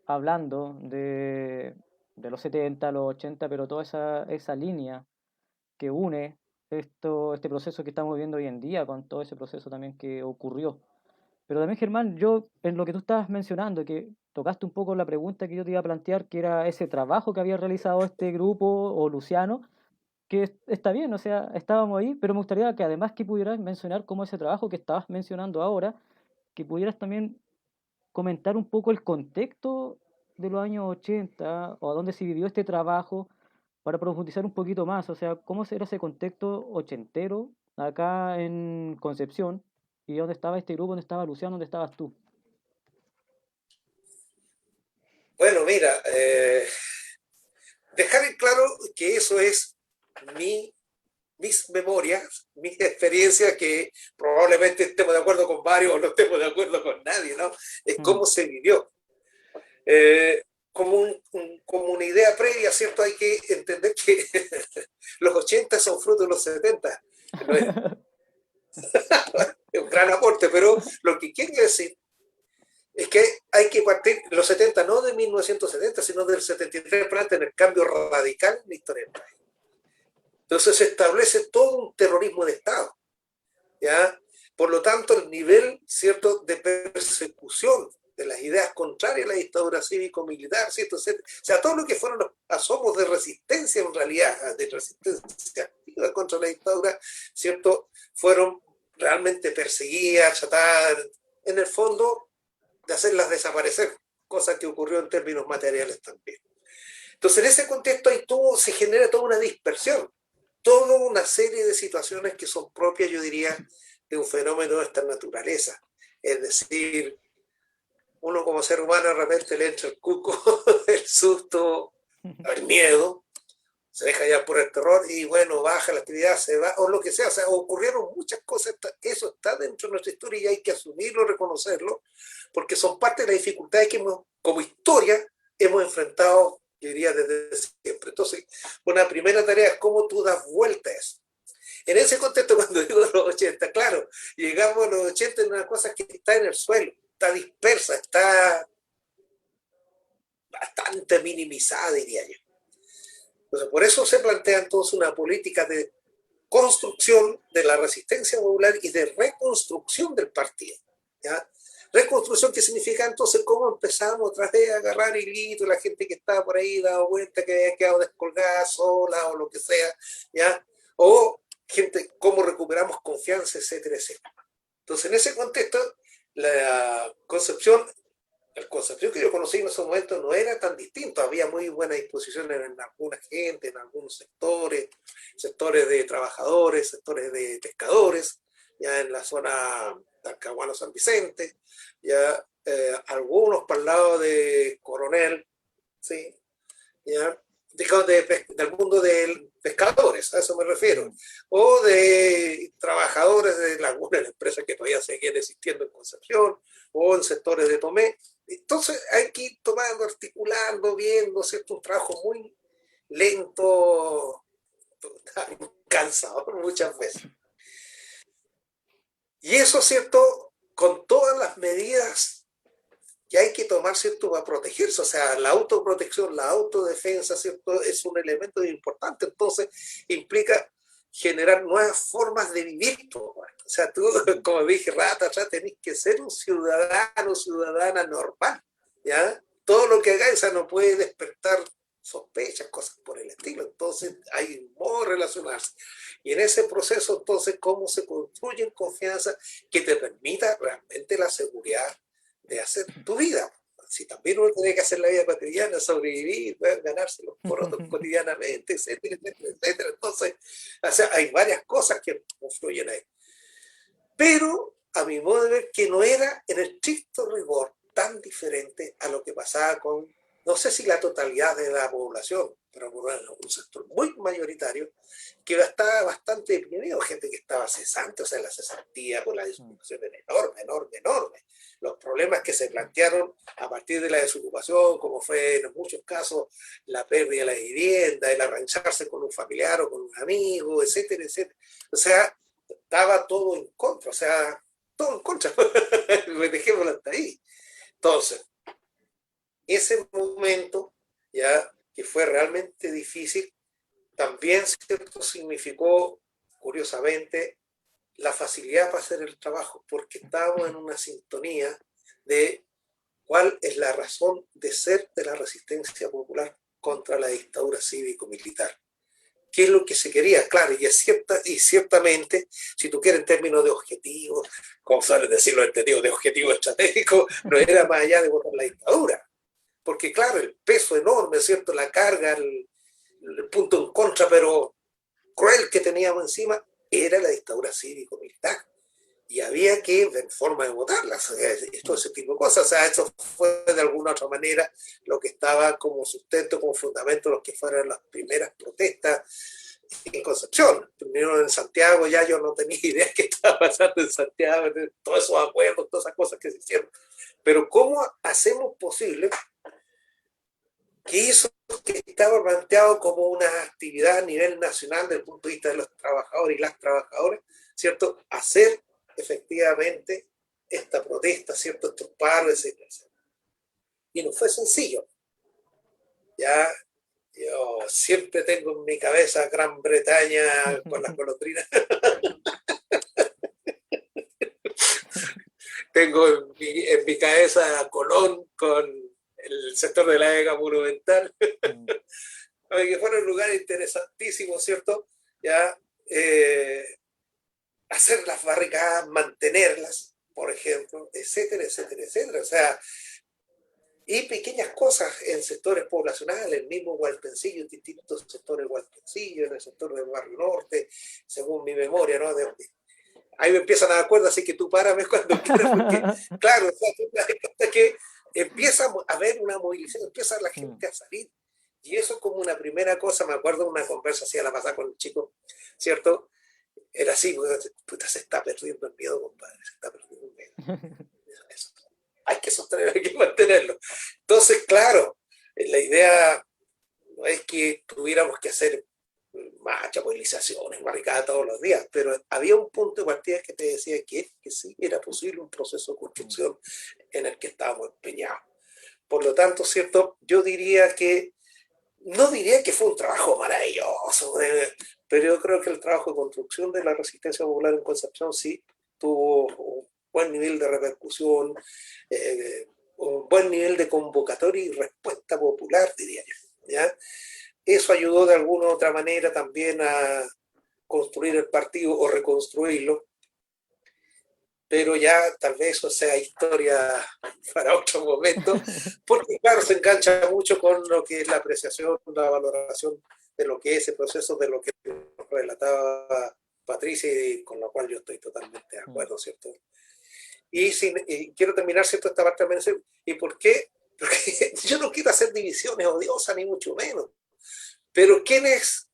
hablando de los 70, los 80, pero toda esa línea que une este proceso que estamos viviendo hoy en día con todo ese proceso también que ocurrió. Pero también, Germán, yo en lo que tú estabas mencionando, que tocaste un poco la pregunta que yo te iba a plantear, que era ese trabajo que había realizado este grupo o Luciano, que está bien, o sea, estábamos ahí, pero me gustaría que además que pudieras mencionar cómo ese trabajo que estabas mencionando ahora, que pudieras también comentar un poco el contexto de los años 80 o a dónde se vivió este trabajo para profundizar un poquito más, o sea, cómo era ese contexto ochentero acá en Concepción y dónde estaba este grupo, dónde estaba Luciano, dónde estabas tú. Bueno, mira, dejar en claro que eso es mis memorias, mis experiencias, que probablemente estemos de acuerdo con varios o no estemos de acuerdo con nadie, ¿no? Es cómo se vivió. Como una idea previa, ¿cierto? Hay que entender que los 80 son fruto de los 70. No es, es un gran aporte, pero lo que quiero decir es que hay que partir los 70, no de 1970, sino del 73 para tener cambio radical en la historia del país. Entonces se establece todo un terrorismo de Estado, ¿ya? Por lo tanto, el nivel, ¿cierto?, de persecución de las ideas contrarias a la dictadura cívico-militar, ¿cierto? O sea, todo lo que fueron los asomos de resistencia, en realidad, de resistencia activa contra la dictadura, ¿cierto?, fueron realmente perseguidas, tratadas, en el fondo, de hacerlas desaparecer, cosa que ocurrió en términos materiales también. Entonces, en ese contexto ahí se genera toda una dispersión, toda una serie de situaciones que son propias, yo diría, de un fenómeno de esta naturaleza. Es decir, uno como ser humano de repente le entra el cuco, el susto, el miedo, se deja ya por el terror y bueno, baja la actividad, se va, o lo que sea. O sea, ocurrieron muchas cosas, eso está dentro de nuestra historia y hay que asumirlo, reconocerlo, porque son parte de las dificultades que como historia hemos enfrentado, yo diría, desde siempre. Entonces, una primera tarea es cómo tú das vuelta a eso. En ese contexto, cuando digo los 80, claro, llegamos a los 80 en una cosa que está en el suelo, está dispersa, está bastante minimizada, diría yo. Entonces, por eso se plantea entonces una política de construcción de la resistencia popular y de reconstrucción del partido, ¿ya? Reconstrucción que significa entonces cómo empezamos otra vez a agarrar hilito, la gente que estaba por ahí dado vuelta, que había quedado descolgada sola o lo que sea, ¿ya? O gente, cómo recuperamos confianza, etcétera, etcétera. Entonces, en ese contexto, el Concepción que yo conocí en ese momento no era tan distinto, había muy buena disposición en alguna gente, en algunos sectores de trabajadores, sectores de pescadores, ya en la zona de Talcahuano, San Vicente, ya algunos para el lado de Coronel, ¿sí? Ya, del mundo de pescadores, a eso me refiero, o de trabajadores de algunas empresas que todavía seguían existiendo en Concepción, o en sectores de Tomé. Entonces hay que ir tomando, articulando, viendo, ¿cierto? Un trabajo muy lento, cansador muchas veces. Y eso, ¿cierto? Con todas las medidas que hay que tomar, ¿cierto?, para protegerse. O sea, la autoprotección, la autodefensa, ¿cierto?, es un elemento importante. Entonces, implica generar nuevas formas de vivir todo. O sea, tú, como dije rato atrás, tenés que ser un ciudadano, ciudadana normal, ¿ya? Todo lo que hagáis, o sea, no puede despertar sospechas, cosas por el estilo. Entonces hay un modo de relacionarse. Y en ese proceso, entonces, cómo se construye confianza que te permita realmente la seguridad de hacer tu vida. Si también uno tiene que hacer la vida cotidiana, sobrevivir, ganarse los porotos cotidianamente, etcétera, etcétera, etcétera. Entonces, o sea, hay varias cosas que confluyen ahí. Pero, a mi modo de ver, que no era en el estricto rigor tan diferente a lo que pasaba con, no sé si la totalidad de la población, pero un sector muy mayoritario, que estaba bastante deprimido, gente que estaba cesante, o sea, la cesantía con la desocupación era enorme, enorme, enorme. Los problemas que se plantearon a partir de la desocupación, como fue en muchos casos la pérdida de la vivienda, el arrancharse con un familiar o con un amigo, etcétera, etcétera. O sea, estaba todo en contra, o sea, todo en contra. Dejémoslo hasta ahí. Entonces, ese momento, ya que fue realmente difícil, también, ¿cierto?, significó, curiosamente, la facilidad para hacer el trabajo, porque estábamos en una sintonía de cuál es la razón de ser de la resistencia popular contra la dictadura cívico-militar. ¿Qué es lo que se quería? Claro, y ciertamente, si tú quieres en términos de objetivos, como suelen decir los entendidos, de objetivo estratégico, no era más allá de votar la dictadura. Porque claro, el peso enorme, ¿cierto?, la carga, el punto en contra, pero cruel que teníamos encima, era la dictadura cívico-militar. Y había que ver forma de votarlas, todo ese tipo de cosas. O sea, eso fue de alguna otra manera lo que estaba como sustento, como fundamento de lo que fueron las primeras protestas en Concepción. Primero en Santiago, ya yo no tenía idea de qué estaba pasando en Santiago, todos esos acuerdos, todas esas cosas que se hicieron. Pero ¿cómo hacemos posible que eso que estaba planteado como una actividad a nivel nacional desde el punto de vista de los trabajadores y las trabajadoras, ¿cierto?, hacer efectivamente esta protesta, ¿cierto?, estos paros, etcétera, etcétera? Y no fue sencillo. Ya, yo siempre tengo en mi cabeza Gran Bretaña con las golondrinas. Tengo en mi cabeza Colón con el sector de la Vega Monumental. Que fueron lugares interesantísimos, ¿cierto? Ya, hacer las barricadas, mantenerlas, por ejemplo, etcétera, etcétera, etcétera. O sea, y pequeñas cosas en sectores poblacionales, el mismo Hualpencillo, en distintos sectores de Hualpencillo, en el sector del Barrio Norte, según mi memoria, ¿no? Ahí me empiezan a dar cuerda, así que tú párame cuando quieras, porque, claro, o sea, tú te das cuenta que empieza a haber una movilización, empieza la gente a salir. Y eso como una primera cosa, me acuerdo de una conversa así a la pasada con el chico, ¿cierto? Era así, puta, se está perdiendo el miedo, compadre, se está perdiendo el miedo. Eso. Hay que sostener, hay que mantenerlo. Entonces, claro, la idea no es que tuviéramos que hacer marchas, movilizaciones, barricadas todos los días, pero había un punto de partida que te decía que sí era posible un proceso de construcción en el que estábamos empeñados. Por lo tanto, ¿cierto? Yo diría que, no diría que fue un trabajo maravilloso, pero yo creo que el trabajo de construcción de la resistencia popular en Concepción sí tuvo un buen nivel de repercusión, un buen nivel de convocatoria y respuesta popular, diría yo, ¿ya? Eso ayudó de alguna u otra manera también a construir el partido o reconstruirlo, pero ya tal vez eso sea historia para otro momento, porque claro, se engancha mucho con lo que es la apreciación, la valoración de lo que es ese proceso, de lo que relataba Patricia y con lo cual yo estoy totalmente de acuerdo, ¿cierto? Y quiero terminar, ¿cierto?, esta parte también. ¿Y por qué? Porque yo no quiero hacer divisiones odiosas, ni mucho menos. Pero quienes,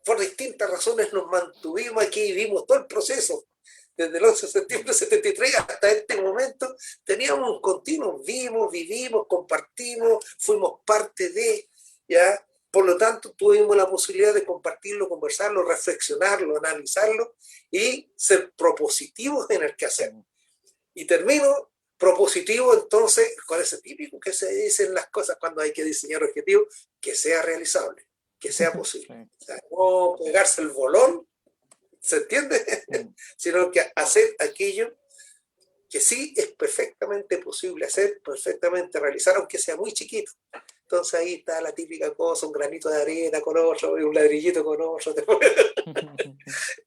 por distintas razones, nos mantuvimos aquí y vimos todo el proceso, desde el 11 de septiembre de 73 hasta este momento, teníamos un continuo, vivimos, compartimos, fuimos parte de, ¿ya? Por lo tanto, tuvimos la posibilidad de compartirlo, conversarlo, reflexionarlo, analizarlo y ser propositivos en el que hacer. Y termino propositivo entonces con ese típico que se dicen las cosas cuando hay que diseñar objetivos, que sea realizable, que sea posible. O sea, no pegarse el bolón, ¿se entiende? Sino que hacer aquello que sí es perfectamente posible hacer, perfectamente realizar, aunque sea muy chiquito. Entonces ahí está la típica cosa, un granito de arena con otro, y un ladrillito con otro.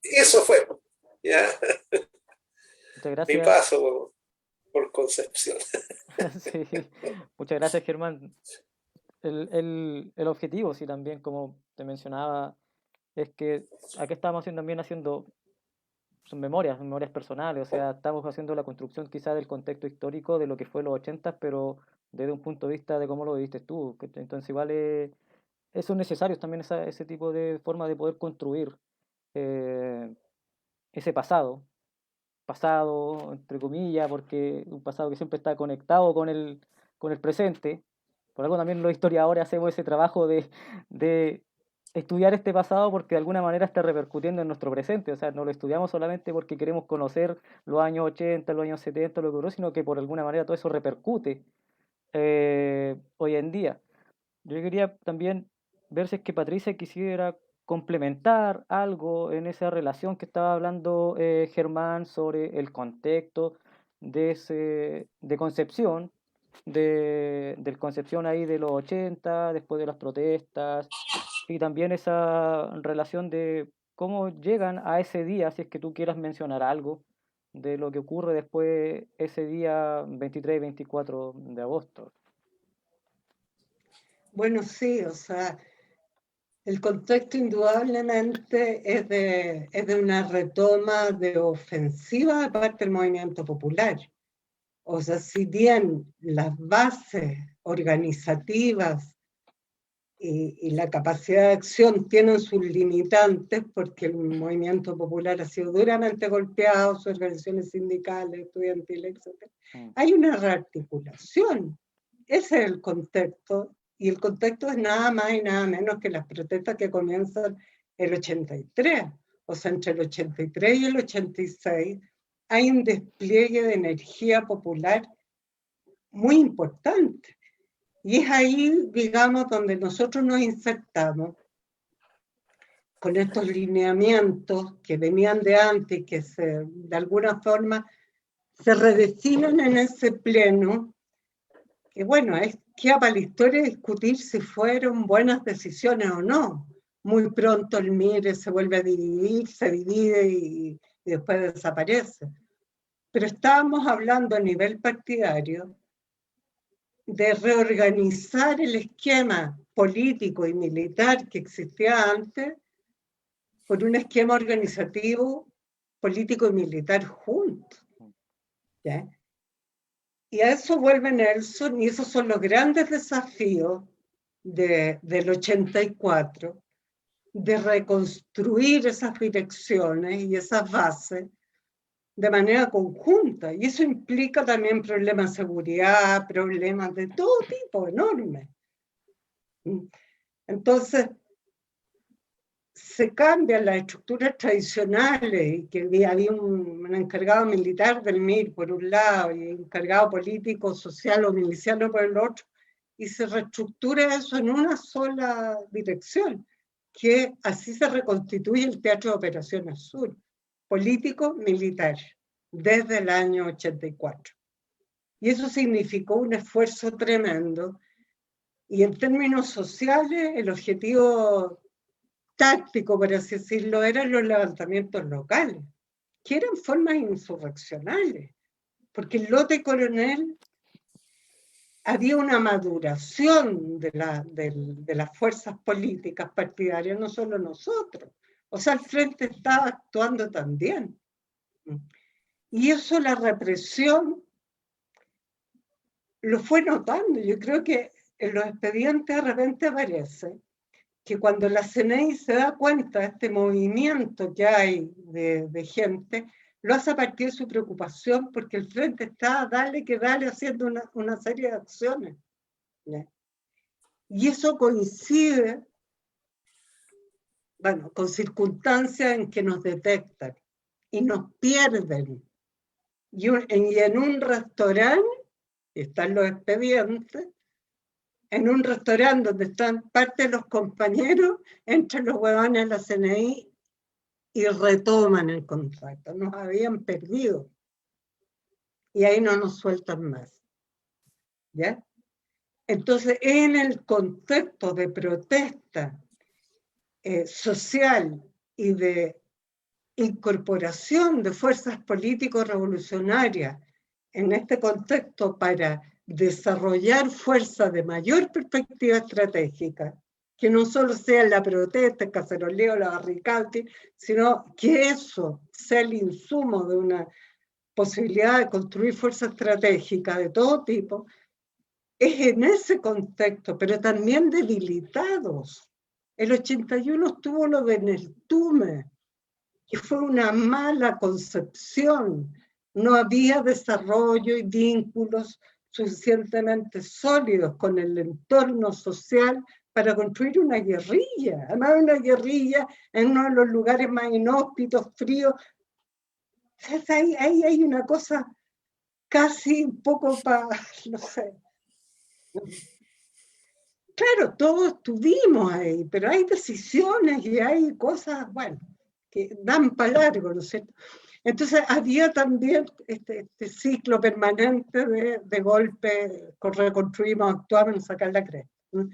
Eso fue, ¿ya? Muchas Mi gracias. paso por Concepción. Sí, muchas gracias, Germán. El objetivo, sí, también, como te mencionaba, es que aquí estamos haciendo, también haciendo son memorias personales, o sea, estamos haciendo la construcción quizá del contexto histórico de lo que fue los 80, pero desde un punto de vista de cómo lo viviste tú. Entonces, igual eso es necesario también, ese tipo de forma de poder construir eh, ese pasado, entre comillas, porque un pasado que siempre está conectado con el presente. Por algo también los historiadores hacemos ese trabajo de estudiar este pasado porque de alguna manera está repercutiendo en nuestro presente. O sea, no lo estudiamos solamente porque queremos conocer los años 80, los años 70, lo que ocurrió, sino que por alguna manera todo eso repercute hoy en día. Yo quería también ver si es que Patricia quisiera complementar algo en esa relación que estaba hablando Germán sobre el contexto de Concepción, del Concepción ahí de los 80, después de las protestas, y también esa relación de cómo llegan a ese día, si es que tú quieras mencionar algo de lo que ocurre después ese día 23 y 24 de agosto. Bueno, sí, o sea, el contexto indudablemente es de una retoma de ofensiva de parte del movimiento popular. O sea, si bien las bases organizativas y la capacidad de acción tienen sus limitantes, porque el movimiento popular ha sido duramente golpeado, sus organizaciones sindicales, estudiantiles, etc., hay una rearticulación. Ese es el contexto, y el contexto es nada más y nada menos que las protestas que comienzan el 83. O sea, entre el 83 y el 86 hay un despliegue de energía popular muy importante. Y es ahí, digamos, donde nosotros nos insertamos con estos lineamientos que venían de antes y que de alguna forma se redefinen en ese pleno, que bueno, es que para la historia discutir si fueron buenas decisiones o no. Muy pronto el MIRE se vuelve a dividir, se divide y después desaparece. Pero estábamos hablando a nivel partidario de reorganizar el esquema político y militar que existía antes por un esquema organizativo político y militar juntos. ¿Ya? Y a eso vuelve Nelson, y esos son los grandes desafíos del 84, de reconstruir esas direcciones y esas bases de manera conjunta. Y eso implica también problemas de seguridad, problemas de todo tipo, enormes. Entonces, se cambian las estructuras tradicionales, y que había un encargado militar del MIR por un lado, y un encargado político, social o miliciano por el otro, y se reestructura eso en una sola dirección, que así se reconstituye el Teatro de Operaciones Sur, político-militar, desde el año 84. Y eso significó un esfuerzo tremendo, y en términos sociales, el objetivo táctico, por así decirlo, eran los levantamientos locales, que eran formas insurreccionales, porque el lote coronel había una maduración de las fuerzas políticas partidarias, no solo nosotros. O sea, el frente estaba actuando también. Y eso la represión lo fue notando. Yo creo que en los expedientes de repente aparece que cuando la CNI se da cuenta de este movimiento que hay de gente, lo hace a partir de su preocupación porque el frente está dale que dale haciendo una serie de acciones. ¿Ya? Y eso coincide, bueno, con circunstancias en que nos detectan y nos pierden. Y en un restaurante, están los expedientes, en un restaurante donde están parte de los compañeros, entran los huevones de la CNI y retoman el contrato. Nos habían perdido. Y ahí no nos sueltan más. ¿Ya? Entonces, en el contexto de protesta social y de incorporación de fuerzas políticos revolucionarias en este contexto para desarrollar fuerzas de mayor perspectiva estratégica, que no solo sea la protesta, el caceroleo, la barricada, sino que eso sea el insumo de una posibilidad de construir fuerzas estratégicas de todo tipo, es en ese contexto, pero también debilitados. El 81 estuvo lo de Neltume, que fue una mala concepción. No había desarrollo y vínculos suficientemente sólidos con el entorno social para construir una guerrilla. Además, una guerrilla en uno de los lugares más inhóspitos, fríos. Ahí hay una cosa casi un poco para, no sé. Claro, todos estuvimos ahí, pero hay decisiones y hay cosas, bueno, que dan para largo, ¿no es cierto? Entonces había también este ciclo permanente de golpes, reconstruimos, actuamos en sacar la cresta, ¿no?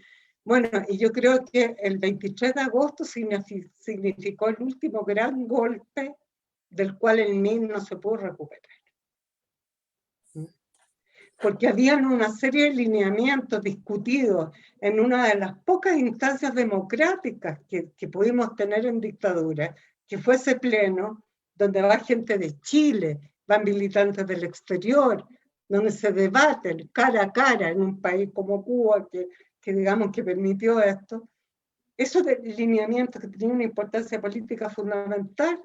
Bueno, y yo creo que el 23 de agosto significó el último gran golpe del cual el MIN no se pudo recuperar. Porque habían una serie de lineamientos discutidos en una de las pocas instancias democráticas que pudimos tener en dictadura, que fue ese pleno, donde va gente de Chile, van militantes del exterior, donde se debaten cara a cara en un país como Cuba, que digamos que permitió esto. Esos lineamientos que tenían una importancia política fundamental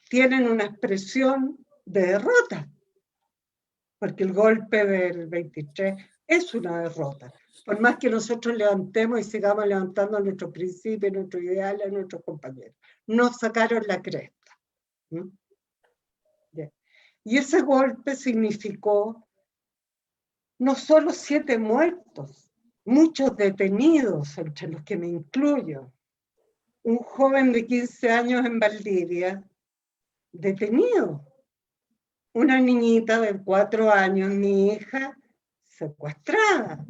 tienen una expresión de derrota, porque el golpe del 23 es una derrota. Por más que nosotros levantemos y sigamos levantando nuestros principios, nuestros ideales, nuestros compañeros. Nos sacaron la cresta. ¿Mm? Y ese golpe significó no solo 7 muertos, muchos detenidos, entre los que me incluyo. Un joven de 15 años en Valdivia, detenido. Una niñita de 4 años, mi hija, secuestrada.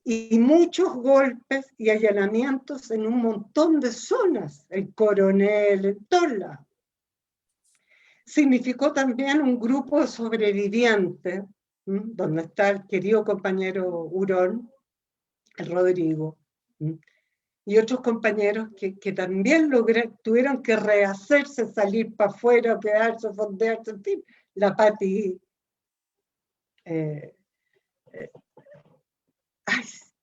Y muchos golpes y allanamientos en un montón de zonas, el Coronel, en todos lados. Significó también un grupo de sobrevivientes, donde está el querido compañero Hurón, el Rodrigo, y otros compañeros que también tuvieron que rehacerse, salir para afuera, quedarse, fondearse, en fin. La Pati, ay,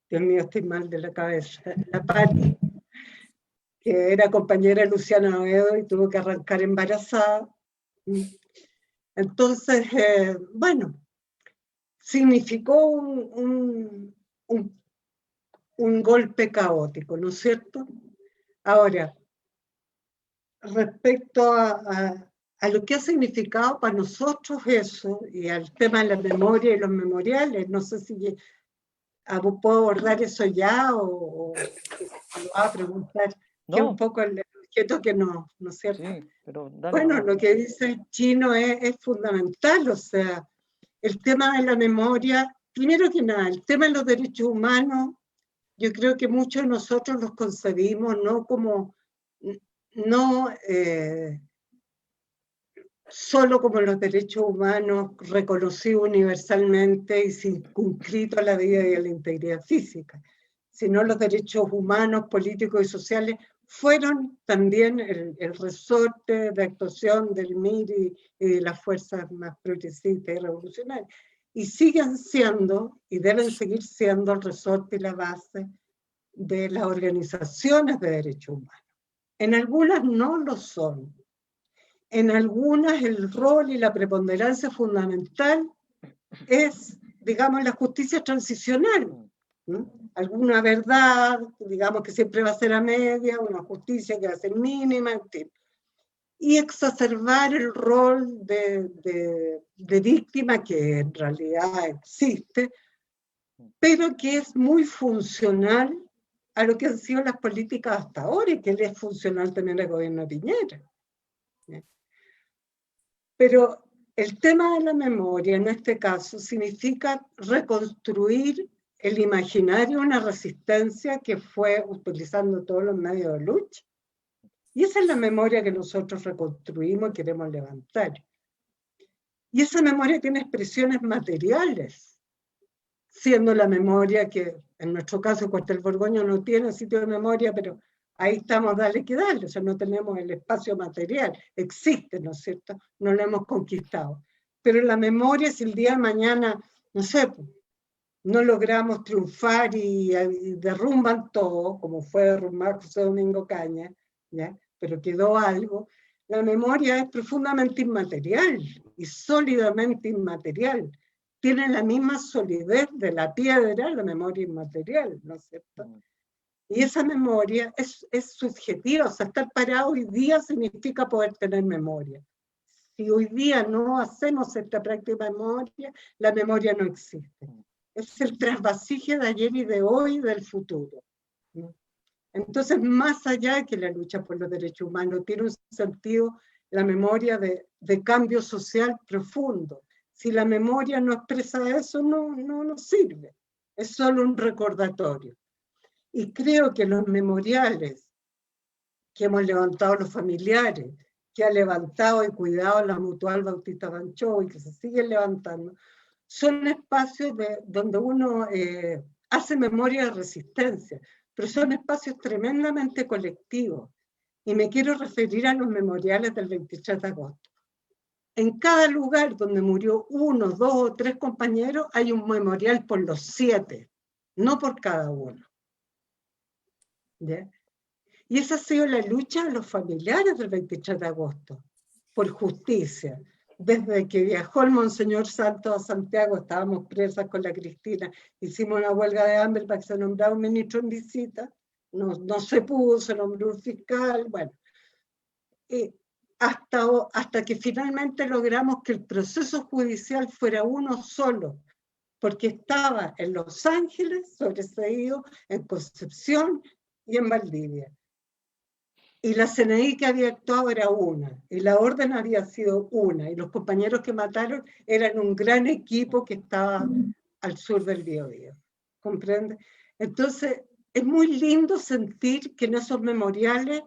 Dios mío, estoy mal de la cabeza, la Pati, que era compañera de Luciana Ovedo y tuvo que arrancar embarazada. Entonces, bueno, significó un golpe caótico, ¿no es cierto? Ahora, respecto a lo que ha significado para nosotros eso, y al tema de la memoria y los memoriales, no sé si puedo abordar eso ya o lo va a preguntar, que es un poco el objeto que no es cierto. Sí, pero dale, bueno, no. Lo que dice el Chino es fundamental, o sea, el tema de la memoria, primero que nada, el tema de los derechos humanos, yo creo que muchos de nosotros los concebimos no como, no solo como los derechos humanos reconocidos universalmente y circunscritos a la vida y a la integridad física, sino los derechos humanos, políticos y sociales fueron también el resorte de actuación del MIR y de las fuerzas más progresistas y revolucionarias. Y siguen siendo, y deben seguir siendo el resorte y la base de las organizaciones de derechos humanos. En algunas no lo son. En algunas el rol y la preponderancia fundamental es, digamos, la justicia transicional. Alguna verdad, digamos que siempre va a ser a media, una justicia que va a ser mínima, en fin. Y exacerbar el rol de víctima que en realidad existe, pero que es muy funcional a lo que han sido las políticas hasta ahora y que le es funcional también al gobierno de Piñera. Pero el tema de la memoria, en este caso, significa reconstruir el imaginario una resistencia que fue utilizando todos los medios de lucha. Y esa es la memoria que nosotros reconstruimos y queremos levantar. Y esa memoria tiene expresiones materiales, siendo la memoria que, en nuestro caso, Cuartel Borgoño no tiene sitio de memoria, pero ahí estamos, dale que dale, o sea, no tenemos el espacio material, existe, ¿no es cierto? No lo hemos conquistado. Pero la memoria, si el día de mañana, no sé, no logramos triunfar y derrumban todo, como fue derrumbar José Domingo Cañas, ¿ya? Pero quedó algo, la memoria es profundamente inmaterial y sólidamente inmaterial. Tiene la misma solidez de la piedra, la memoria inmaterial, ¿no es cierto? Y esa memoria es subjetiva, o sea, estar parado hoy día significa poder tener memoria. Si hoy día no hacemos esta práctica de memoria, la memoria no existe. Es el trasvasije de ayer y de hoy y del futuro. Entonces, más allá de que la lucha por los derechos humanos tiene un sentido, la memoria de cambio social profundo. Si la memoria no expresa eso, no sirve. Es solo un recordatorio. Y creo que los memoriales que hemos levantado los familiares, que ha levantado y cuidado la Mutual Bautista Banchó y que se siguen levantando, son espacios donde uno hace memoria de resistencia, pero son espacios tremendamente colectivos. Y me quiero referir a los memoriales del 23 de agosto. En cada lugar donde murió 1, 2 o 3 compañeros, hay un memorial por los 7, no por cada uno. ¿Ya? Y esa ha sido la lucha de los familiares del 23 de agosto, por justicia. Desde que viajó el Monseñor Santos a Santiago, estábamos presas con la Cristina, hicimos una huelga de hambre para que se nombrara un ministro en visita, no se pudo, se nombró un fiscal, bueno. Hasta que finalmente logramos que el proceso judicial fuera uno solo, porque estaba en Los Ángeles, sobreseído, en Concepción y en Valdivia. Y la CNI que había actuado era una, y la orden había sido una, y los compañeros que mataron eran un gran equipo que estaba al sur del Biobío. ¿Comprende? Entonces, es muy lindo sentir que en esos memoriales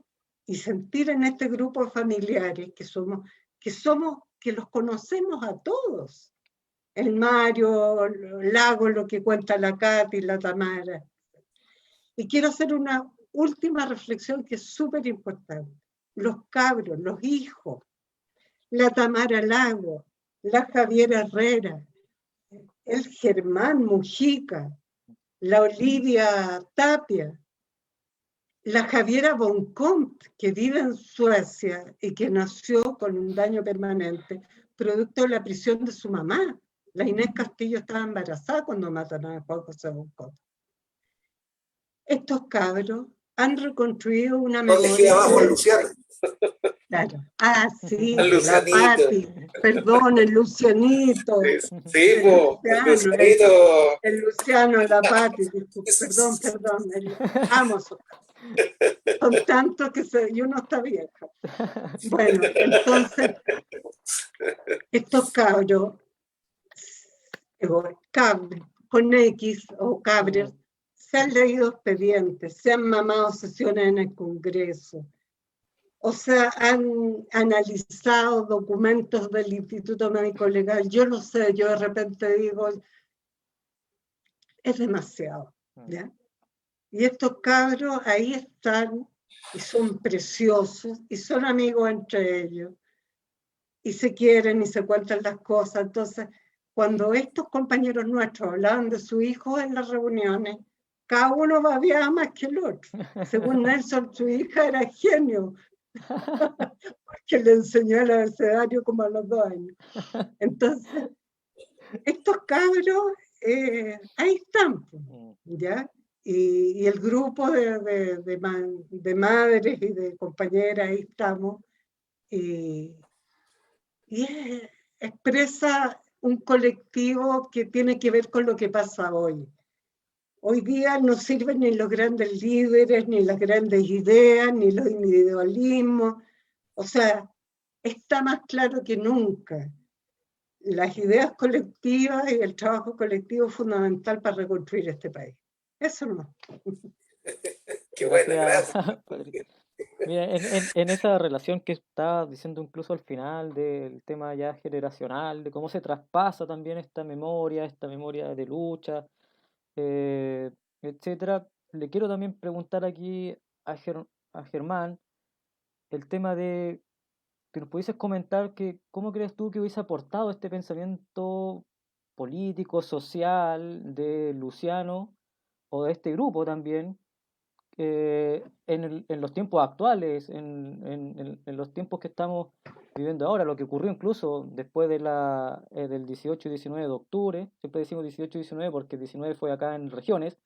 y sentir en este grupo de familiares que los conocemos a todos. El Mario, Lago, lo que cuenta la Katy, la Tamara. Y quiero hacer una última reflexión que es súper importante. Los cabros, los hijos, la Tamara Lago, la Javiera Herrera, el Germán Mujica, la Olivia Tapia, la Javiera Boncomt, que vive en Suecia y que nació con un daño permanente, producto de la prisión de su mamá. La Inés Castillo estaba embarazada cuando mataron a Juan José Boncomt. Estos cabros han reconstruido una memoria. ¿Dónde queda abajo el Luciano? Claro. Ah, sí, el la Pati, perdón, el Lucianito. Sí, el Lucianito. El Luciano, la Pati, perdón, amo esos cabros. Son tantos que y uno está viejo. Bueno, entonces, estos cabros, con X o cabres, se han leído expedientes, se han mamado sesiones en el Congreso, o sea, han analizado documentos del Instituto Médico Legal. Yo lo sé, yo de repente digo, es demasiado, ¿ya? Y estos cabros ahí están, y son preciosos, y son amigos entre ellos, y se quieren y se cuentan las cosas. Entonces, cuando estos compañeros nuestros hablaban de su hijo en las reuniones, cada uno babeaba más que el otro. Según Nelson, su hija era genio, porque le enseñó el abecedario como a los 2 años. Entonces, estos cabros, ahí están, ¿ya? Y el grupo de madres y de compañeras, ahí estamos, y expresa un colectivo que tiene que ver con lo que pasa hoy. Hoy día no sirven ni los grandes líderes, ni las grandes ideas, ni los individualismos. O sea, está más claro que nunca. las ideas colectivas y el trabajo colectivo es fundamental para reconstruir este país. Eso no. Qué buena, Gracias, gracias. Padre. Mira, en esa relación que estaba diciendo incluso al final del tema ya generacional, de cómo se traspasa también esta memoria de lucha, etcétera, le quiero también preguntar aquí a Germán el tema de que nos pudieses comentar que cómo crees tú que hubiese aportado este pensamiento político, social de Luciano o de este grupo también en los tiempos actuales, en los tiempos que estamos viviendo ahora, lo que ocurrió incluso después del 18 y 19 de octubre, siempre decimos 18 y 19 porque 19 fue acá en regiones,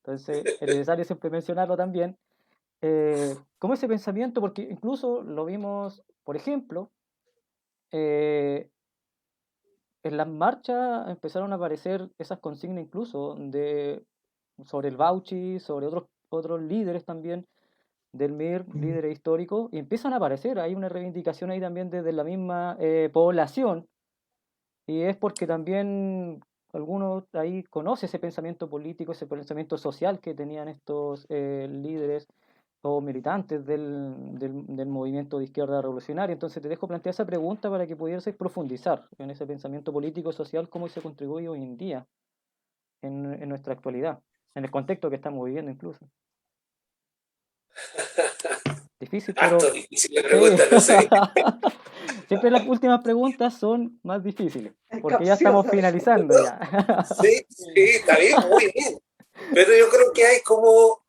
entonces es necesario siempre mencionarlo también, como ese pensamiento, porque incluso lo vimos, por ejemplo, eh, en las marchas empezaron a aparecer esas consignas incluso sobre el Bauchi, sobre otros líderes también del MIR, líderes históricos, y empiezan a aparecer, hay una reivindicación ahí también desde la misma población, y es porque también algunos ahí conoce ese pensamiento político, ese pensamiento social que tenían estos líderes o militantes del movimiento de izquierda revolucionaria. Entonces te dejo plantear esa pregunta para que pudieras profundizar en ese pensamiento político social, cómo se contribuye hoy en día, en nuestra actualidad, en el contexto que estamos viviendo incluso. Difícil, pero Harto difícil la sí. pregunta, no sé. Siempre las últimas preguntas son más difíciles, porque ya estamos Capciosa. finalizando ya. Sí, sí, está bien, muy bien. Pero yo creo que hay como...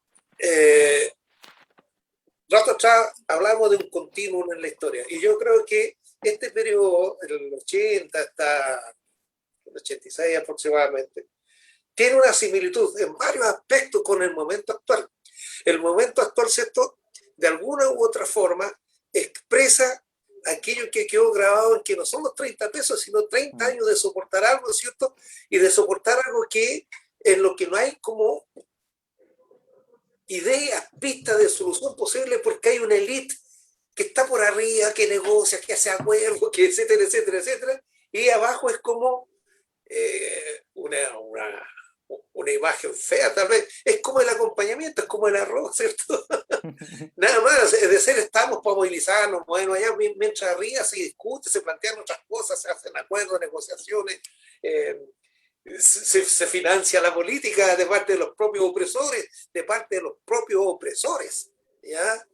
nosotros hablamos de un continuum en la historia, y yo creo que este periodo, del 80 hasta el 86 aproximadamente, tiene una similitud en varios aspectos con el momento actual. El momento actual, ¿cierto?, de alguna u otra forma expresa aquello que quedó grabado en que no son los 30 pesos, sino 30 años de soportar algo, ¿cierto? Y de soportar algo que en lo que no hay como ideas, pistas de solución posible, porque hay una élite que está por arriba, que negocia, que hace acuerdos, que etcétera, etcétera, etcétera, y abajo es como una imagen fea, tal vez. Es como el acompañamiento, es como el arroz, ¿cierto? Nada más, es decir, estamos para movilizarnos, bueno, allá mientras arriba se discute, se plantean otras cosas, se hacen acuerdos, negociaciones, eh, se financia la política de parte de los propios opresores, de parte de los propios opresores, ¿ya?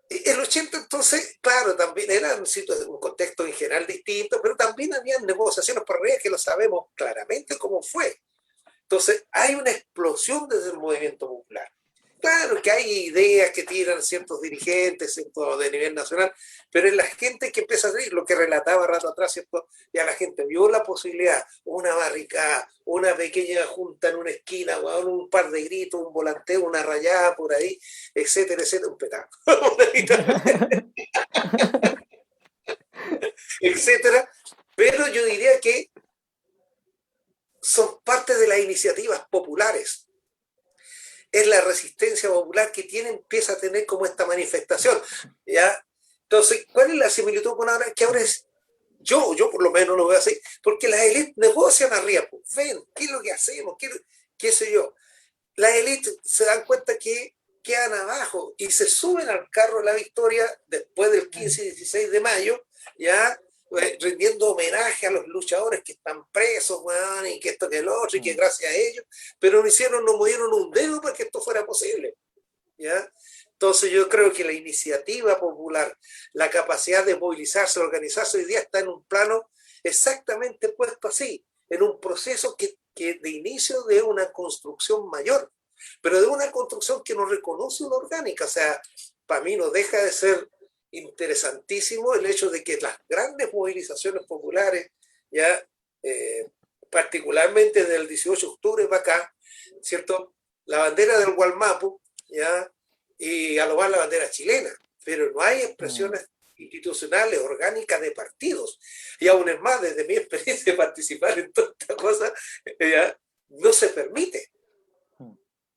El 80 entonces, claro, también era un contexto en general distinto, pero también había negociaciones por arriba que lo sabemos claramente cómo fue. Entonces, hay una explosión desde el movimiento popular. Claro que hay ideas que tiran ciertos dirigentes, ¿cierto?, de nivel nacional, pero es la gente que empieza a decir lo que relataba rato atrás, ¿cierto? Ya la gente vio la posibilidad, una barricada, una pequeña junta en una esquina, un par de gritos, un volanteo, una rayada por ahí, etcétera, etcétera, un petaco, etcétera. Pero yo diría que son parte de las iniciativas populares. Es la resistencia popular que empieza a tener como esta manifestación, ¿ya? Entonces, ¿cuál es la similitud con ahora? Que ahora es, yo por lo menos lo veo así, porque las élites negocian arriba, pues, ven, ¿qué es lo que hacemos? ¿Qué sé yo? Las élites se dan cuenta que quedan abajo y se suben al carro de la victoria después del 15 y 16 de mayo, ¿ya? Rindiendo homenaje a los luchadores que están presos, man, y que esto que lo otro, y que gracias a ellos, pero no movieron un dedo para que esto fuera posible, ¿ya? Entonces yo creo que la iniciativa popular, la capacidad de movilizarse, organizarse hoy día está en un plano exactamente puesto así, en un proceso que de inicio de una construcción mayor, pero de una construcción que no reconoce una orgánica. O sea, para mí no deja de ser interesantísimo el hecho de que las grandes movilizaciones populares, ya particularmente del 18 de octubre para acá, ¿cierto? La bandera del Gualmapu, ya, y a lo más la bandera chilena, pero no hay expresiones institucionales, orgánicas de partidos. Y aún es más, desde mi experiencia de participar en toda esta cosa, ya, no se permite.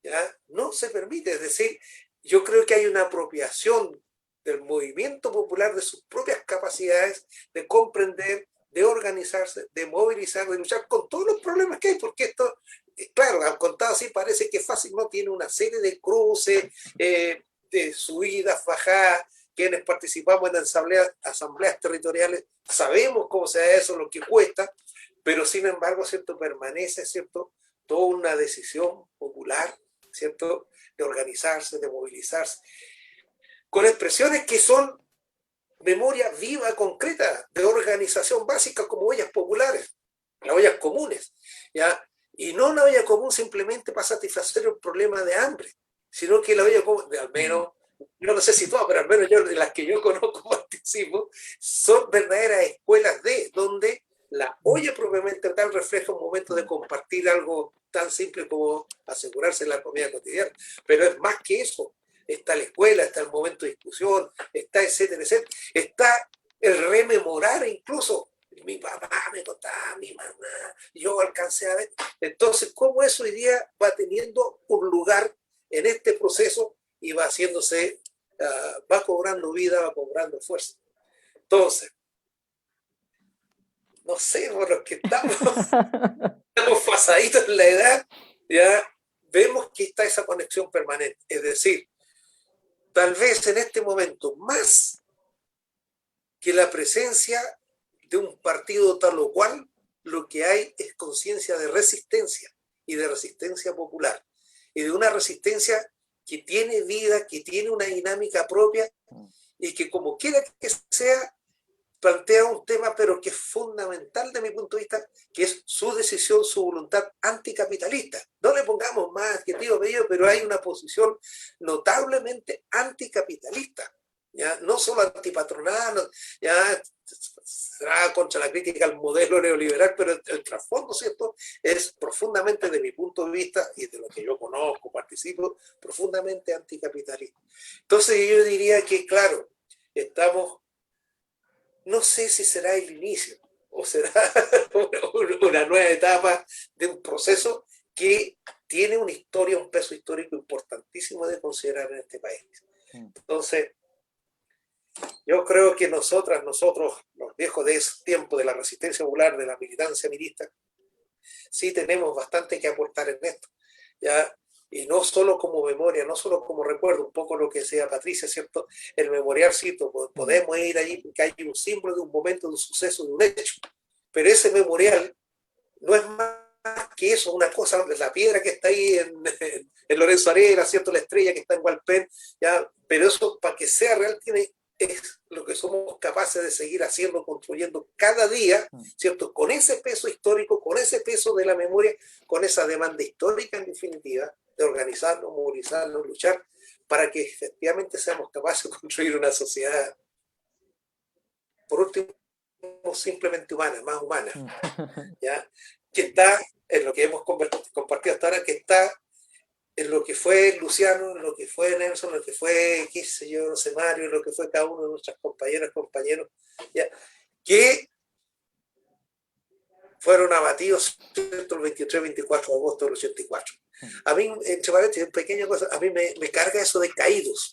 ¿Ya? No se permite. Es decir, yo creo que hay una apropiación del movimiento popular de sus propias capacidades de comprender, de organizarse, de movilizar, de luchar con todos los problemas que hay, porque esto, claro, han contado así, parece que es fácil, no tiene una serie de cruces, de subidas, bajadas. Quienes participamos en asambleas territoriales sabemos cómo se da eso, lo que cuesta, pero sin embargo, ¿cierto? Permanece, ¿cierto? Toda una decisión popular, ¿cierto? De organizarse, de movilizarse, con expresiones que son memoria viva, concreta, de organización básica como ollas populares, las ollas comunes, ¿ya? Y no una olla común simplemente para satisfacer el problema de hambre, sino que la olla común, al menos, yo no sé si todas, pero al menos yo, de las que yo conozco participo, son verdaderas escuelas donde la olla propiamente tal refleja un momento de compartir algo tan simple como asegurarse la comida cotidiana, pero es más que eso. Está la escuela, está el momento de discusión, está etcétera, etcétera. Está el rememorar incluso. Mi papá me contaba, mi mamá, yo alcancé a ver. Entonces, cómo eso hoy día va teniendo un lugar en este proceso y va haciéndose, va cobrando vida, va cobrando fuerza. Entonces, no sé, por los que estamos pasaditos en la edad, ya vemos que está esa conexión permanente. Es decir, tal vez en este momento, más que la presencia de un partido tal o cual, lo que hay es conciencia de resistencia y de resistencia popular. Y de una resistencia que tiene vida, que tiene una dinámica propia y que como quiera que sea, plantea un tema, pero que es fundamental de mi punto de vista, que es su decisión, su voluntad anticapitalista. No le pongamos más adjetivo medio, pero hay una posición notablemente anticapitalista, ¿ya? No solo antipatronal, ya será contra la crítica al modelo neoliberal, pero el trasfondo, ¿cierto?, es profundamente, de mi punto de vista, y de lo que yo conozco, participo, profundamente anticapitalista. Entonces yo diría que, claro, estamos, no sé si será el inicio o será una nueva etapa de un proceso que tiene una historia, un peso histórico importantísimo de considerar en este país. Entonces, yo creo que nosotros, los viejos de ese tiempo, de la resistencia popular, de la militancia milista, sí tenemos bastante que aportar en esto, ¿ya? Y no solo como memoria, no solo como recuerdo, un poco lo que decía Patricia, ¿cierto? El memorialcito, podemos ir allí porque hay un símbolo de un momento, de un suceso, de un hecho, pero ese memorial no es más que eso, una cosa, la piedra que está ahí en Lorenzo Varela, ¿cierto? La estrella que está en Hualpén, ¿ya? Pero eso, para que sea real, es lo que somos capaces de seguir haciendo, construyendo cada día, ¿cierto? Con ese peso histórico, con ese peso de la memoria, con esa demanda histórica en definitiva, de organizarnos, movilizarnos, luchar, para que efectivamente seamos capaces de construir una sociedad, por último, simplemente humana, más humana, ¿ya? Que está en lo que hemos compartido hasta ahora, que está en lo que fue Luciano, en lo que fue Nelson, en lo que fue, qué sé yo, no sé, Mario, en lo que fue cada uno de nuestras compañeras, compañeros, ¿ya? Que fueron abatidos el 23-24 de agosto del 84. A mí, entre paréntesis, pequeña cosa, a mí me carga eso de caídos.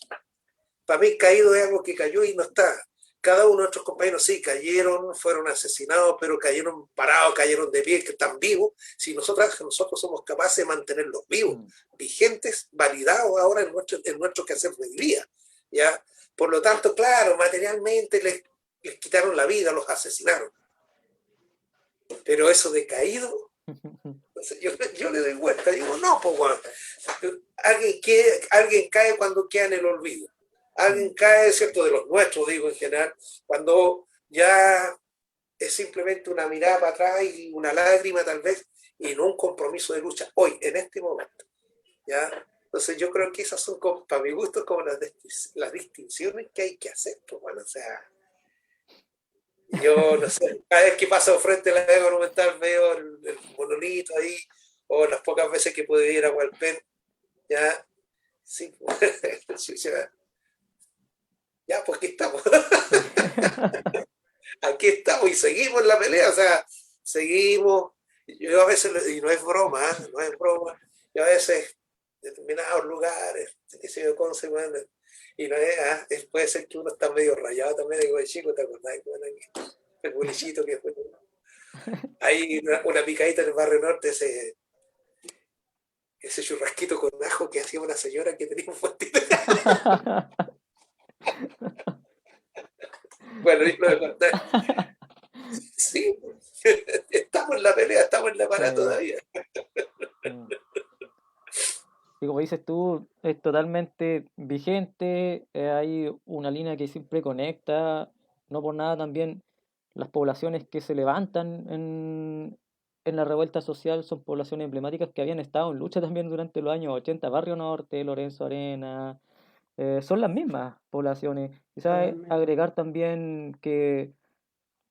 Para mí caído es algo que cayó y no está. Cada uno de nuestros compañeros sí cayeron, fueron asesinados, pero cayeron parados, cayeron de pie, que están vivos. Si nosotros somos capaces de mantenerlos vivos, vigentes, validados ahora en nuestro quehacer del día, ¿ya? Por lo tanto, claro, materialmente les quitaron la vida, los asesinaron. Pero eso de caído, yo le doy vuelta, digo, no, pues bueno, alguien cae cuando queda en el olvido. Alguien cae, ¿cierto?, de los nuestros, digo en general, cuando ya es simplemente una mirada para atrás y una lágrima tal vez, y no un compromiso de lucha hoy, en este momento, ¿ya? Entonces yo creo que esas son, para mi gusto, como las distinciones que hay que hacer, pues bueno, o sea, yo no sé, cada vez que paso frente a la Vega Monumental veo el monolito ahí, o las pocas veces que pude ir a Hualpén, ya, sí, ya, pues aquí estamos. Aquí estamos y seguimos en la pelea, o sea, seguimos. Yo a veces, y no es broma, no es broma, yo a veces, en determinados lugares, qué sé yo, y no es, puede ser que uno está medio rayado también, digo, chico, ¿te acordás? El bulichito que fue. Hay una picadita en el barrio norte, ese churrasquito con ajo que hacía una señora que tenía un fuentito. Bueno, y lo de contar. Sí, estamos en la pelea, estamos en la parada todavía. Y como dices tú, es totalmente vigente, hay una línea que siempre conecta, no por nada también las poblaciones que se levantan en la revuelta social son poblaciones emblemáticas que habían estado en lucha también durante los años 80, Barrio Norte, Lorenzo Arena, son las mismas poblaciones. Quizás agregar también que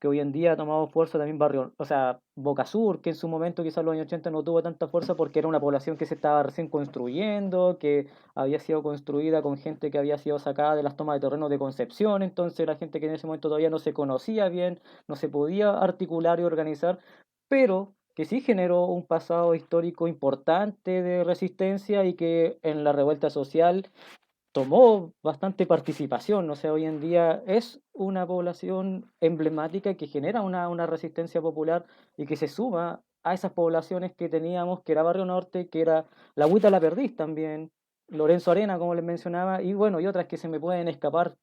hoy en día ha tomado fuerza también Barrio, o sea, Boca Sur, que en su momento quizás en los años 80 no tuvo tanta fuerza porque era una población que se estaba recién construyendo, que había sido construida con gente que había sido sacada de las tomas de terreno de Concepción, entonces la gente que en ese momento todavía no se conocía bien, no se podía articular y organizar, pero que sí generó un pasado histórico importante de resistencia y que en la revuelta social tomó bastante participación, o sea, hoy en día es una población emblemática que genera una resistencia popular y que se suma a esas poblaciones que teníamos, que era Barrio Norte, que era La Huita La Perdiz también, Lorenzo Arena, como les mencionaba, y bueno, y otras que se me pueden escapar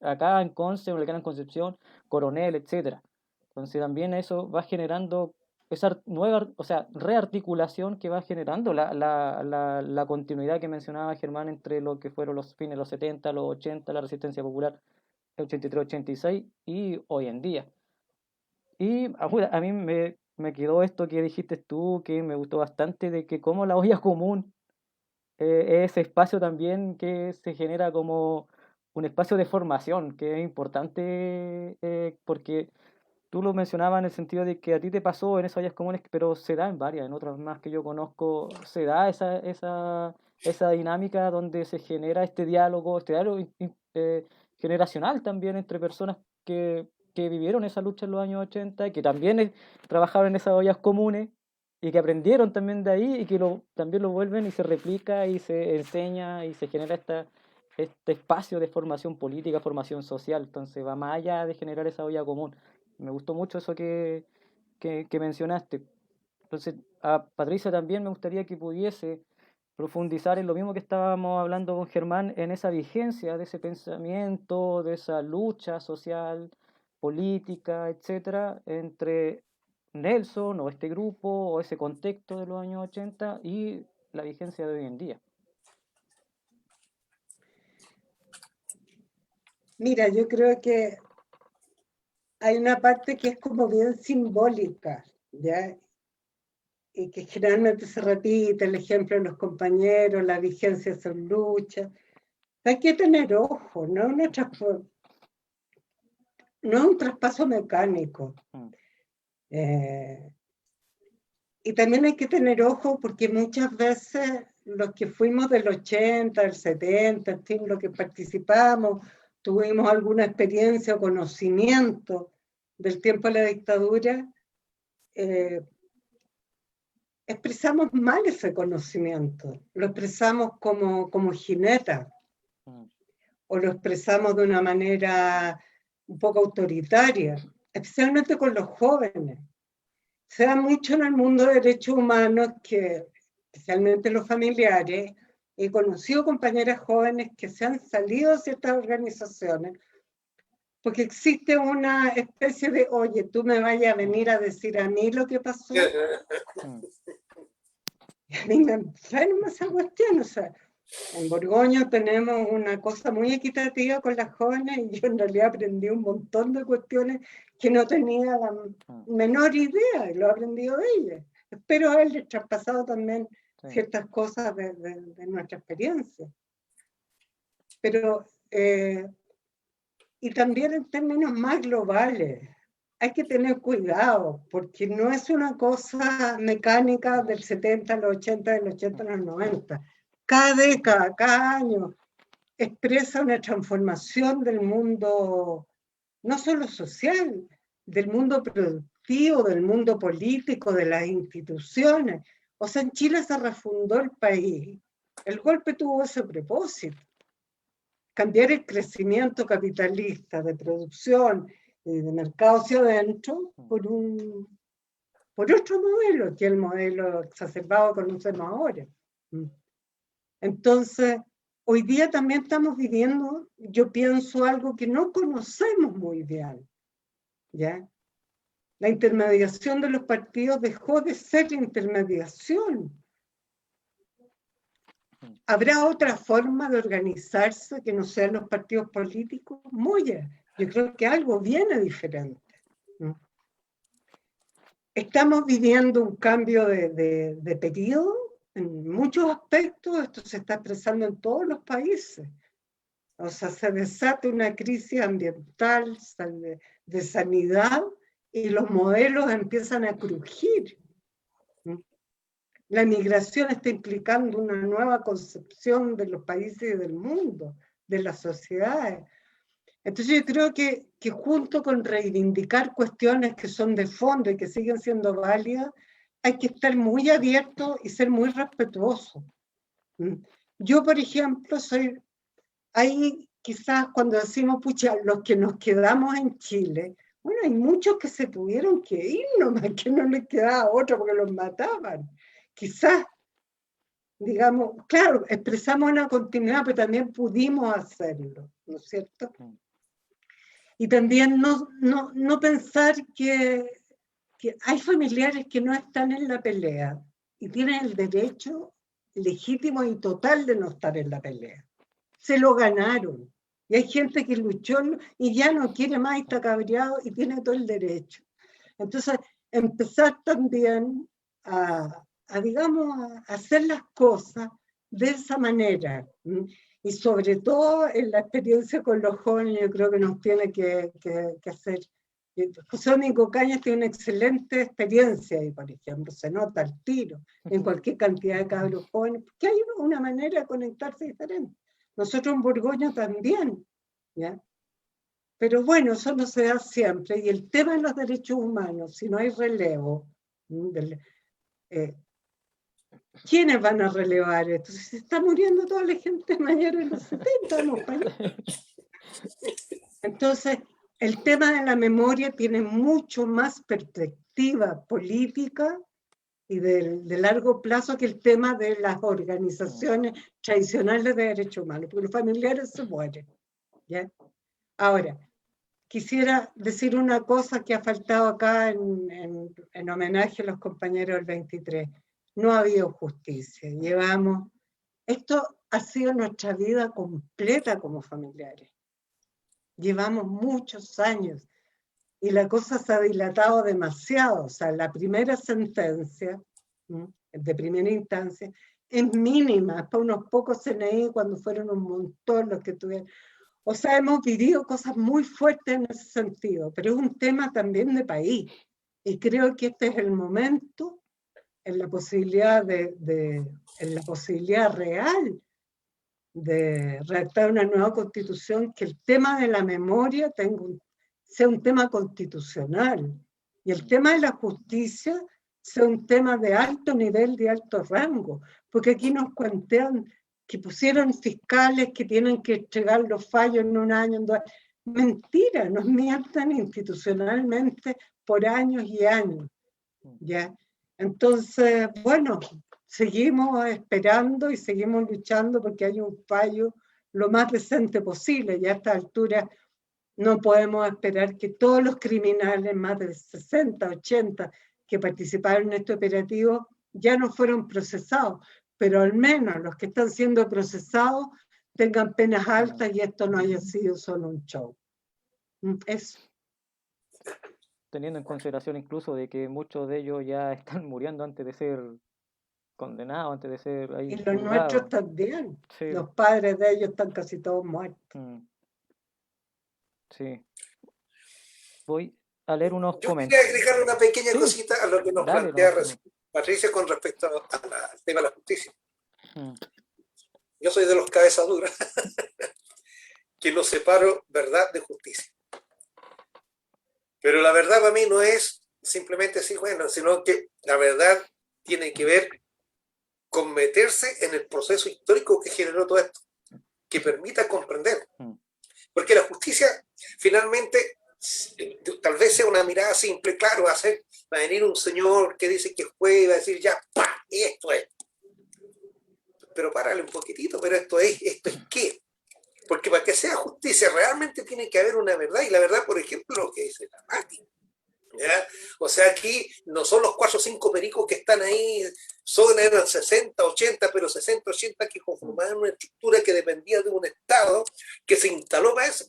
acá en Conce, en el Gran Concepción, Coronel, etcétera. Entonces también eso va generando esa nueva, o sea, rearticulación que va generando la continuidad que mencionaba Germán entre lo que fueron los fines de los 70, los 80, la resistencia popular, el 83, 86 y hoy en día. Y a mí me quedó esto que dijiste tú, que me gustó bastante, de que como la olla común es ese espacio también que se genera como un espacio de formación, que es importante porque tú lo mencionabas en el sentido de que a ti te pasó en esas ollas comunes, pero se da en varias, en otras más que yo conozco, se da esa dinámica donde se genera este diálogo generacional también entre personas que vivieron esa lucha en los años 80 y que también trabajaron en esas ollas comunes y que aprendieron también de ahí y que también lo vuelven y se replica y se enseña y se genera este espacio de formación política, formación social, entonces va más allá de generar esa olla común. Me gustó mucho eso que mencionaste. Entonces, a Patricia también me gustaría que pudiese profundizar en lo mismo que estábamos hablando con Germán, en esa vigencia de ese pensamiento, de esa lucha social, política, etcétera, entre Nelson o este grupo o ese contexto de los años 80 y la vigencia de hoy en día. Mira, yo creo que hay una parte que es como bien simbólica, ¿ya? Y que generalmente se repite, el ejemplo de los compañeros, la vigencia son luchas. Hay que tener ojo, no es un traspaso mecánico. Y también hay que tener ojo porque muchas veces los que fuimos del 80, del 70, en fin, los que participamos, tuvimos alguna experiencia o conocimiento del tiempo de la dictadura, expresamos mal ese conocimiento, lo expresamos como jineta, o lo expresamos de una manera un poco autoritaria, especialmente con los jóvenes. Se da mucho en el mundo de derechos humanos que, especialmente los familiares, he conocido compañeras jóvenes que se han salido de ciertas organizaciones porque existe una especie de, oye, tú me vayas a venir a decir a mí lo que pasó. Y a mí me enferma esa cuestión, o sea, en Borgoño tenemos una cosa muy equitativa con las jóvenes y yo en realidad aprendí un montón de cuestiones que no tenía la menor idea y lo he aprendido de ellas. Espero haberles traspasado también ciertas cosas de nuestra experiencia. Pero, y también en términos más globales, hay que tener cuidado, porque no es una cosa mecánica del 70 al 80, del 80 al 90. Cada década, cada año, expresa una transformación del mundo, no solo social, del mundo productivo, del mundo político, de las instituciones. O sea, en Chile se refundó el país. El golpe tuvo ese propósito. Cambiar el crecimiento capitalista de producción y de mercado hacia adentro por un por otro modelo, que es el modelo exacerbado que conocemos ahora. Entonces, hoy día también estamos viviendo, yo pienso, algo que no conocemos muy bien, ¿ya? La intermediación de los partidos dejó de ser intermediación. ¿Habrá otra forma de organizarse que no sean los partidos políticos? Yo creo que algo viene diferente. Estamos viviendo un cambio de periodo en muchos aspectos. Esto se está expresando en todos los países. O sea, se desata una crisis ambiental, de sanidad, y los modelos empiezan a crujir. La migración está implicando una nueva concepción de los países y del mundo, de las sociedades. Entonces yo creo que junto con reivindicar cuestiones que son de fondo y que siguen siendo válidas, hay que estar muy abierto y ser muy respetuoso. Yo, por ejemplo, ahí quizás cuando decimos, pucha, los que nos quedamos en Chile, bueno, hay muchos que se tuvieron que ir nomás, que no les quedaba otro porque los mataban. Quizás, digamos, claro, expresamos una continuidad, pero también pudimos hacerlo, ¿no es cierto? Y también no pensar que hay familiares que no están en la pelea y tienen el derecho legítimo y total de no estar en la pelea. Se lo ganaron. Y hay gente que luchó y ya no quiere más, está cabreado y tiene todo el derecho. Entonces, empezar también digamos, a hacer las cosas de esa manera. Y sobre todo en la experiencia con los jóvenes, yo creo que nos tiene que hacer. José Domingo Cañas tiene una excelente experiencia ahí, por ejemplo, se nota el tiro en cualquier cantidad de cabros jóvenes, porque hay una manera de conectarse diferente. Nosotros en Borgoña también, ¿ya? Pero bueno, eso no se da siempre. Y el tema de los derechos humanos, si no hay relevo, ¿quiénes van a relevar esto? Se está muriendo toda la gente mayor en los 70, vamos para allá. Entonces, el tema de la memoria tiene mucho más perspectiva política y de largo plazo que el tema de las organizaciones tradicionales de derechos humanos, porque los familiares se mueren, ¿ya? Ahora, quisiera decir una cosa que ha faltado acá en homenaje a los compañeros del 23. No ha habido justicia. Esto ha sido nuestra vida completa como familiares. Llevamos muchos años y la cosa se ha dilatado demasiado. O sea, la primera sentencia, de primera instancia, es mínima, es para unos pocos CNI cuando fueron un montón los que tuvieron. O sea, hemos vivido cosas muy fuertes en ese sentido, pero es un tema también de país. Y creo que este es el momento, en la posibilidad en la posibilidad real de redactar una nueva constitución, que el tema de la memoria sea un tema constitucional y el tema de la justicia sea un tema de alto nivel, de alto rango, porque aquí nos cuentean que pusieron fiscales que tienen que entregar los fallos en un año, en 2 años. Mentira, nos mientan institucionalmente por años y años, ¿ya? Entonces, bueno, seguimos esperando y seguimos luchando porque hay un fallo lo más decente posible, y a esta altura no podemos esperar que todos los criminales, más de 60, 80, que participaron en este operativo, ya no fueron procesados, pero al menos los que están siendo procesados tengan penas altas y esto no haya sido solo un show. Eso. Teniendo en consideración incluso de que muchos de ellos ya están muriendo antes de ser condenados, antes de ser ahí y los juzgados. nuestros también. Sí. Los padres de ellos están casi todos muertos. Sí. Voy a leer unos Yo comentarios. quería agregar una pequeña cosita a lo que nos plantea Patricia con respecto al tema de la justicia. Yo soy de los cabezas duras que no separo verdad de justicia. Pero la verdad para mí no es simplemente así, bueno, sino que la verdad tiene que ver con meterse en el proceso histórico que generó todo esto, que permita comprender. Porque la justicia finalmente tal vez sea una mirada simple, claro, va a venir un señor que dice que es juez y va a decir ya, ¡pah! Esto es. Pero párale un poquitito, pero ¿esto es qué? Porque para que sea justicia realmente tiene que haber una verdad, y la verdad, por ejemplo, lo que dice la Mati. ¿Ya? O sea, aquí no son los 4 o 5 pericos que están ahí, eran 60, 80, pero 60, 80 que conformaban una estructura que dependía de un Estado que se instaló para eso.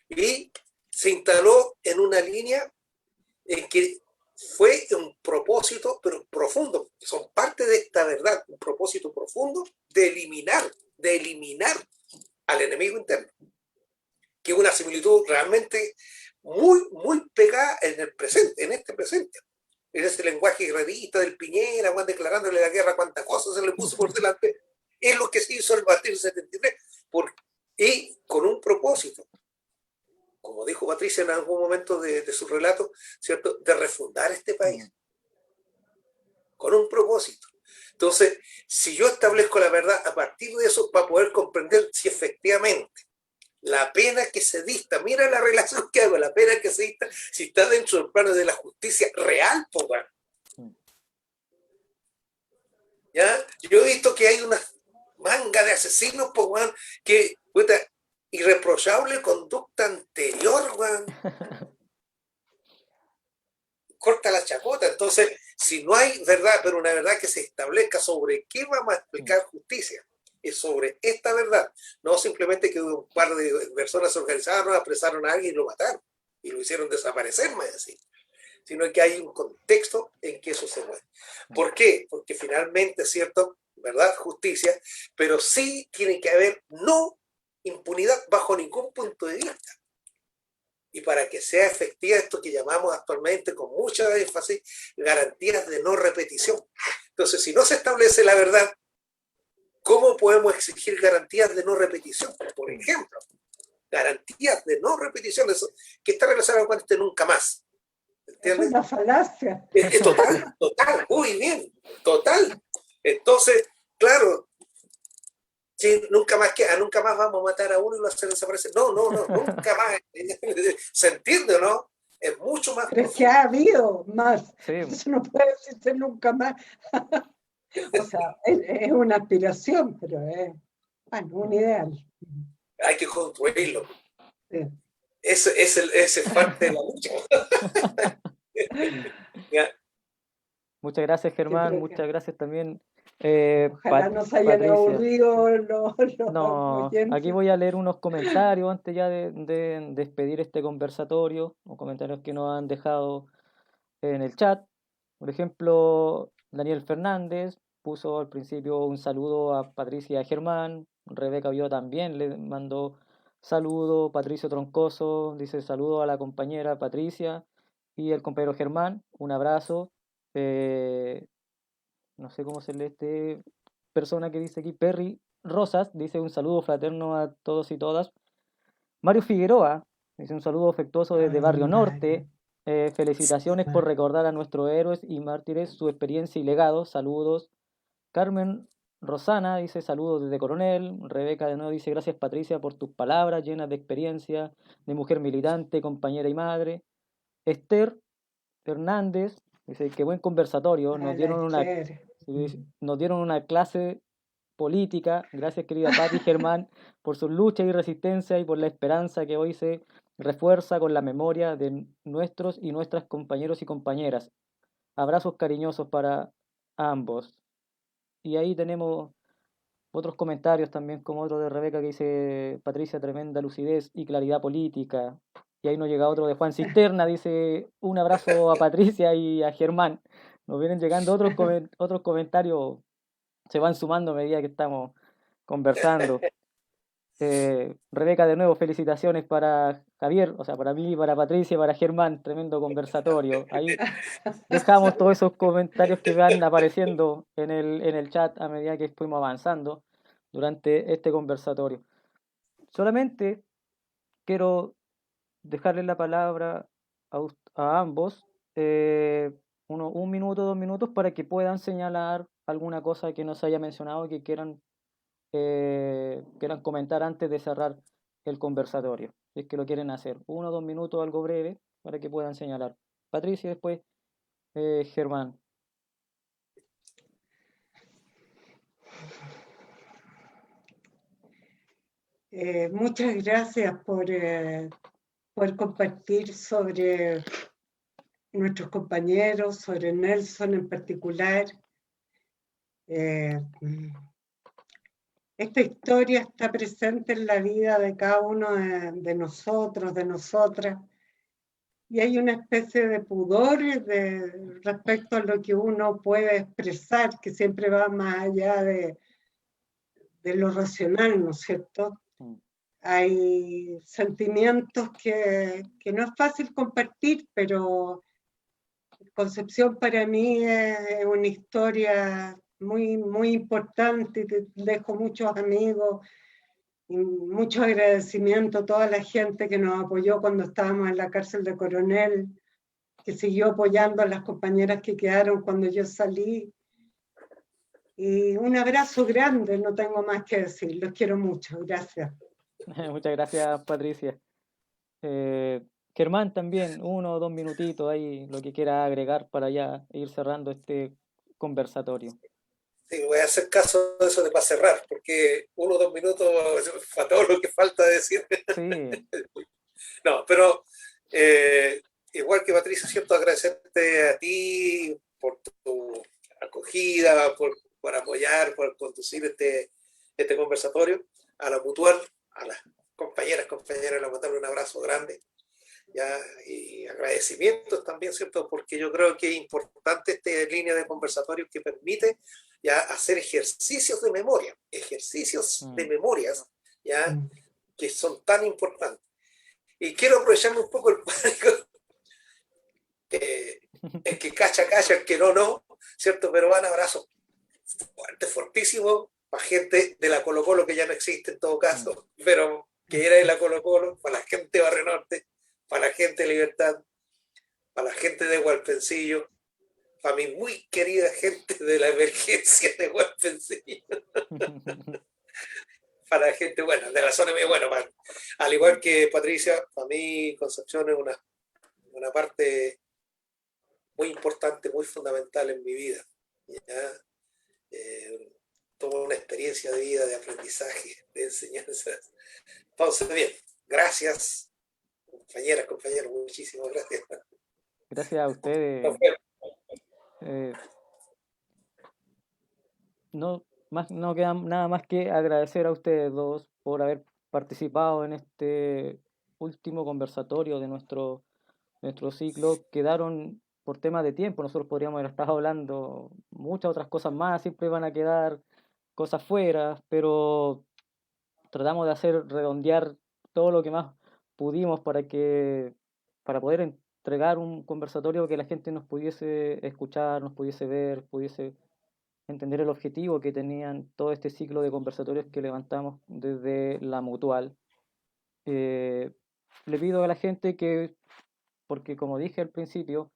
Y se instaló en una línea en que fue un propósito, pero profundo, son parte de esta verdad, un propósito profundo de eliminar al enemigo interno, que es una similitud realmente muy pegada en el presente, en este presente. En ese lenguaje guerrerista del Piñera, van declarándole la guerra, cuántas cosas se le puso por delante, es lo que se hizo el Batir 73, y con un propósito, como dijo Patricia en algún momento de su relato, ¿cierto?, de refundar este país, con un propósito. Entonces, si yo establezco la verdad a partir de eso, para poder comprender si efectivamente la pena que se dicta, mira la relación que hago, la pena que se dicta, si está dentro del plano de la justicia real, pues bueno. ¿Ya? Yo he visto que hay una manga de asesinos, pues bueno, que, puta, irreprochable conducta anterior, weón. Corta la chacota. Entonces, si no hay verdad, pero una verdad que se establezca sobre qué vamos a explicar justicia, es sobre esta verdad, no simplemente que un par de personas se organizaron, apresaron a alguien y lo mataron y lo hicieron desaparecer, más así, sino que hay un contexto en que eso se mueve. ¿Por qué? Porque finalmente, ¿cierto?, verdad, justicia, pero sí tiene que haber no impunidad bajo ningún punto de vista. Y para que sea efectiva esto que llamamos actualmente con mucha énfasis, garantías de no repetición. Entonces, si no se establece la verdad, ¿cómo podemos exigir garantías de no repetición? Por ejemplo, garantías de no repetición, eso, que está relacionado con este nunca más. ¿Entiendes? Es una falacia. Total, muy bien, total. Entonces, claro, sí, nunca más vamos a matar a uno y lo hacen desaparecer. No, nunca más. ¿Se entiende o no? Es mucho más. Pero es que ha habido más. Sí. Eso no puede decirse nunca más. O sea, es una aspiración, pero es, bueno, un ideal. Hay que construirlo. Sí. Ese es parte de la lucha. ¿Ya? Muchas gracias, Germán. Muchas gracias también. Ojalá no se hayan Patricia. aburrido los No, oyentes. aquí voy a leer unos comentarios antes ya de despedir este conversatorio, o comentarios que nos han dejado en el chat. Por ejemplo, Daniel Fernández puso al principio un saludo a Patricia y a Germán. Rebeca Vio también le mandó saludo. Patricio Troncoso dice saludo a la compañera Patricia y el compañero Germán. Un abrazo. No sé cómo se lee este persona que dice aquí, Perry Rosas, dice un saludo fraterno a todos y todas. Mario Figueroa dice un saludo afectuoso desde Barrio Norte. Felicitaciones por recordar a nuestros héroes y mártires, su experiencia y legado. Saludos. Carmen Rosana dice saludos desde Coronel. Rebeca de nuevo dice gracias Patricia por tus palabras llenas de experiencia, de mujer militante, compañera y madre. Esther Hernández dice que buen conversatorio, nos dieron una clase política. Gracias querida Patti y Germán por su lucha y resistencia y por la esperanza que hoy se refuerza con la memoria de nuestros y nuestras compañeros y compañeras. Abrazos cariñosos para ambos. Y ahí tenemos otros comentarios también, como otro de Rebeca que dice Patricia, tremenda lucidez y claridad política. Y ahí nos llega otro de Juan Cisterna, dice un abrazo a Patricia y a Germán. Nos vienen llegando otros comentarios, se van sumando a medida que estamos conversando. Rebeca, de nuevo, felicitaciones para Javier, o sea, para mí, para Patricia, para Germán, tremendo conversatorio. Ahí dejamos todos esos comentarios que van apareciendo en el chat a medida que fuimos avanzando durante este conversatorio. Solamente quiero dejarles la palabra a ambos, un minuto, 2 minutos, para que puedan señalar alguna cosa que no se haya mencionado, que quieran comentar antes de cerrar el conversatorio, si es que lo quieren hacer. 1 o 2 minutos, algo breve, para que puedan señalar. Patricia, después Germán. Muchas gracias por compartir sobre nuestros compañeros, sobre Nelson en particular. Esta historia está presente en la vida de cada uno de nosotros, de nosotras, y hay una especie de pudor respecto a lo que uno puede expresar, que siempre va más allá de lo racional, ¿no es cierto? Hay sentimientos que no es fácil compartir, pero Concepción para mí es una historia muy, muy importante. Dejo muchos amigos y mucho agradecimiento a toda la gente que nos apoyó cuando estábamos en la cárcel de Coronel, que siguió apoyando a las compañeras que quedaron cuando yo salí. Y un abrazo grande, no tengo más que decir. Los quiero mucho. Gracias. Muchas gracias, Patricia. Germán también, 1 o 2 minutitos ahí, lo que quiera agregar para ya ir cerrando este conversatorio. Sí, voy a hacer caso de eso de para cerrar, porque 1 o 2 minutos para todo lo que falta decir. Sí. No, pero igual que Patricia, ¿cierto? Agradecerte a ti por tu acogida, por apoyar, por conducir este conversatorio, a la Mutual, a las compañeras, le mandarle un abrazo grande, ¿ya? Y agradecimientos también, ¿cierto? Porque yo creo que es importante esta línea de conversatorio que permite ya hacer ejercicios de memoria, de memorias, ¿ya? Que son tan importantes. Y quiero aprovecharme un poco el pánico, el que cacha, el que no, ¿cierto? Pero van abrazos fuertes, fortísimos, para gente de la Colo Colo, que ya no existe en todo caso, pero que era de la Colo Colo, para la gente de Barrio Norte, para la gente de Libertad, para la gente de Hualpencillo, para mi muy querida gente de la emergencia de Hualpencillo. Para la gente, bueno, de la zona media, bueno, al igual que Patricia, para mí Concepción es una parte muy importante, muy fundamental en mi vida. ¿Ya? Toda una experiencia de vida, de aprendizaje, de enseñanzas. Entonces, bien, gracias, compañeros, muchísimas gracias. Gracias a ustedes. No queda nada más que agradecer a ustedes dos por haber participado en este último conversatorio de nuestro ciclo. Quedaron por tema de tiempo, nosotros podríamos haber estado hablando muchas otras cosas más, siempre van a quedar cosas fuera, pero tratamos de hacer redondear todo lo que más pudimos para poder entregar un conversatorio que la gente nos pudiese escuchar, nos pudiese ver, pudiese entender el objetivo que tenían todo este ciclo de conversatorios que levantamos desde la Mutual. Le pido a la gente que, porque como dije al principio,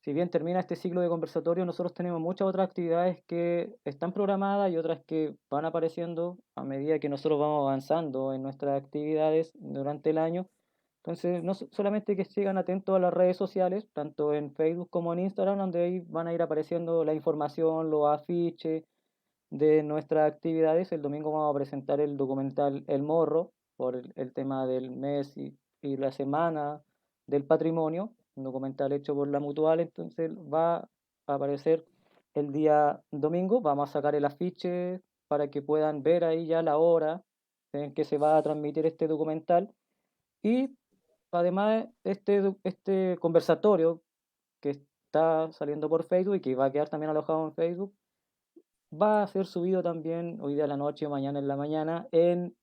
si bien termina este ciclo de conversatorio, nosotros tenemos muchas otras actividades que están programadas y otras que van apareciendo a medida que nosotros vamos avanzando en nuestras actividades durante el año. Entonces, no solamente que sigan atentos a las redes sociales, tanto en Facebook como en Instagram, donde ahí van a ir apareciendo la información, los afiches de nuestras actividades. El domingo vamos a presentar el documental El Morro, por el tema del mes y la semana del patrimonio, un documental hecho por la Mutual, entonces va a aparecer el día domingo. Vamos a sacar el afiche para que puedan ver ahí ya la hora en que se va a transmitir este documental. Y además, este conversatorio que está saliendo por Facebook y que va a quedar también alojado en Facebook, va a ser subido también hoy día a la noche o mañana en la mañana en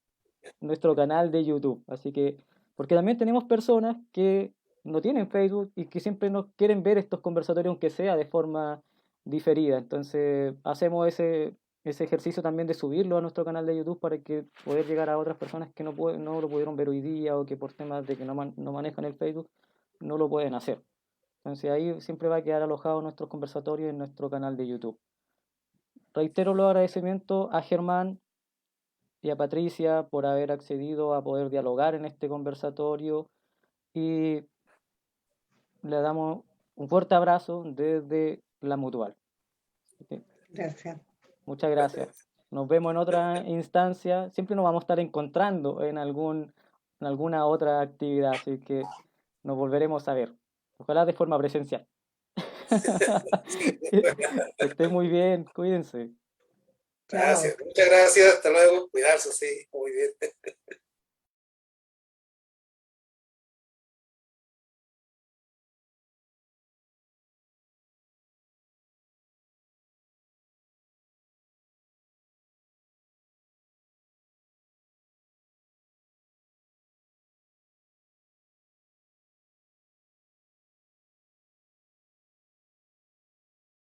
nuestro canal de YouTube. Así que, porque también tenemos personas que no tienen Facebook y que siempre nos quieren ver estos conversatorios, aunque sea de forma diferida. Entonces, hacemos ese ejercicio también de subirlo a nuestro canal de YouTube para que poder llegar a otras personas que no lo pudieron ver hoy día o que por temas de que no manejan el Facebook no lo pueden hacer. Entonces ahí siempre va a quedar alojado nuestros conversatorios en nuestro canal de YouTube. Reitero los agradecimientos a Germán, y a Patricia por haber accedido a poder dialogar en este conversatorio y le damos un fuerte abrazo desde la Mutual. Gracias. Muchas gracias. Nos vemos en otra instancia. Siempre nos vamos a estar encontrando en alguna otra actividad, así que nos volveremos a ver. Ojalá de forma presencial. Que esté muy bien, cuídense. Gracias, muchas gracias, hasta luego, cuidarse, sí, muy bien.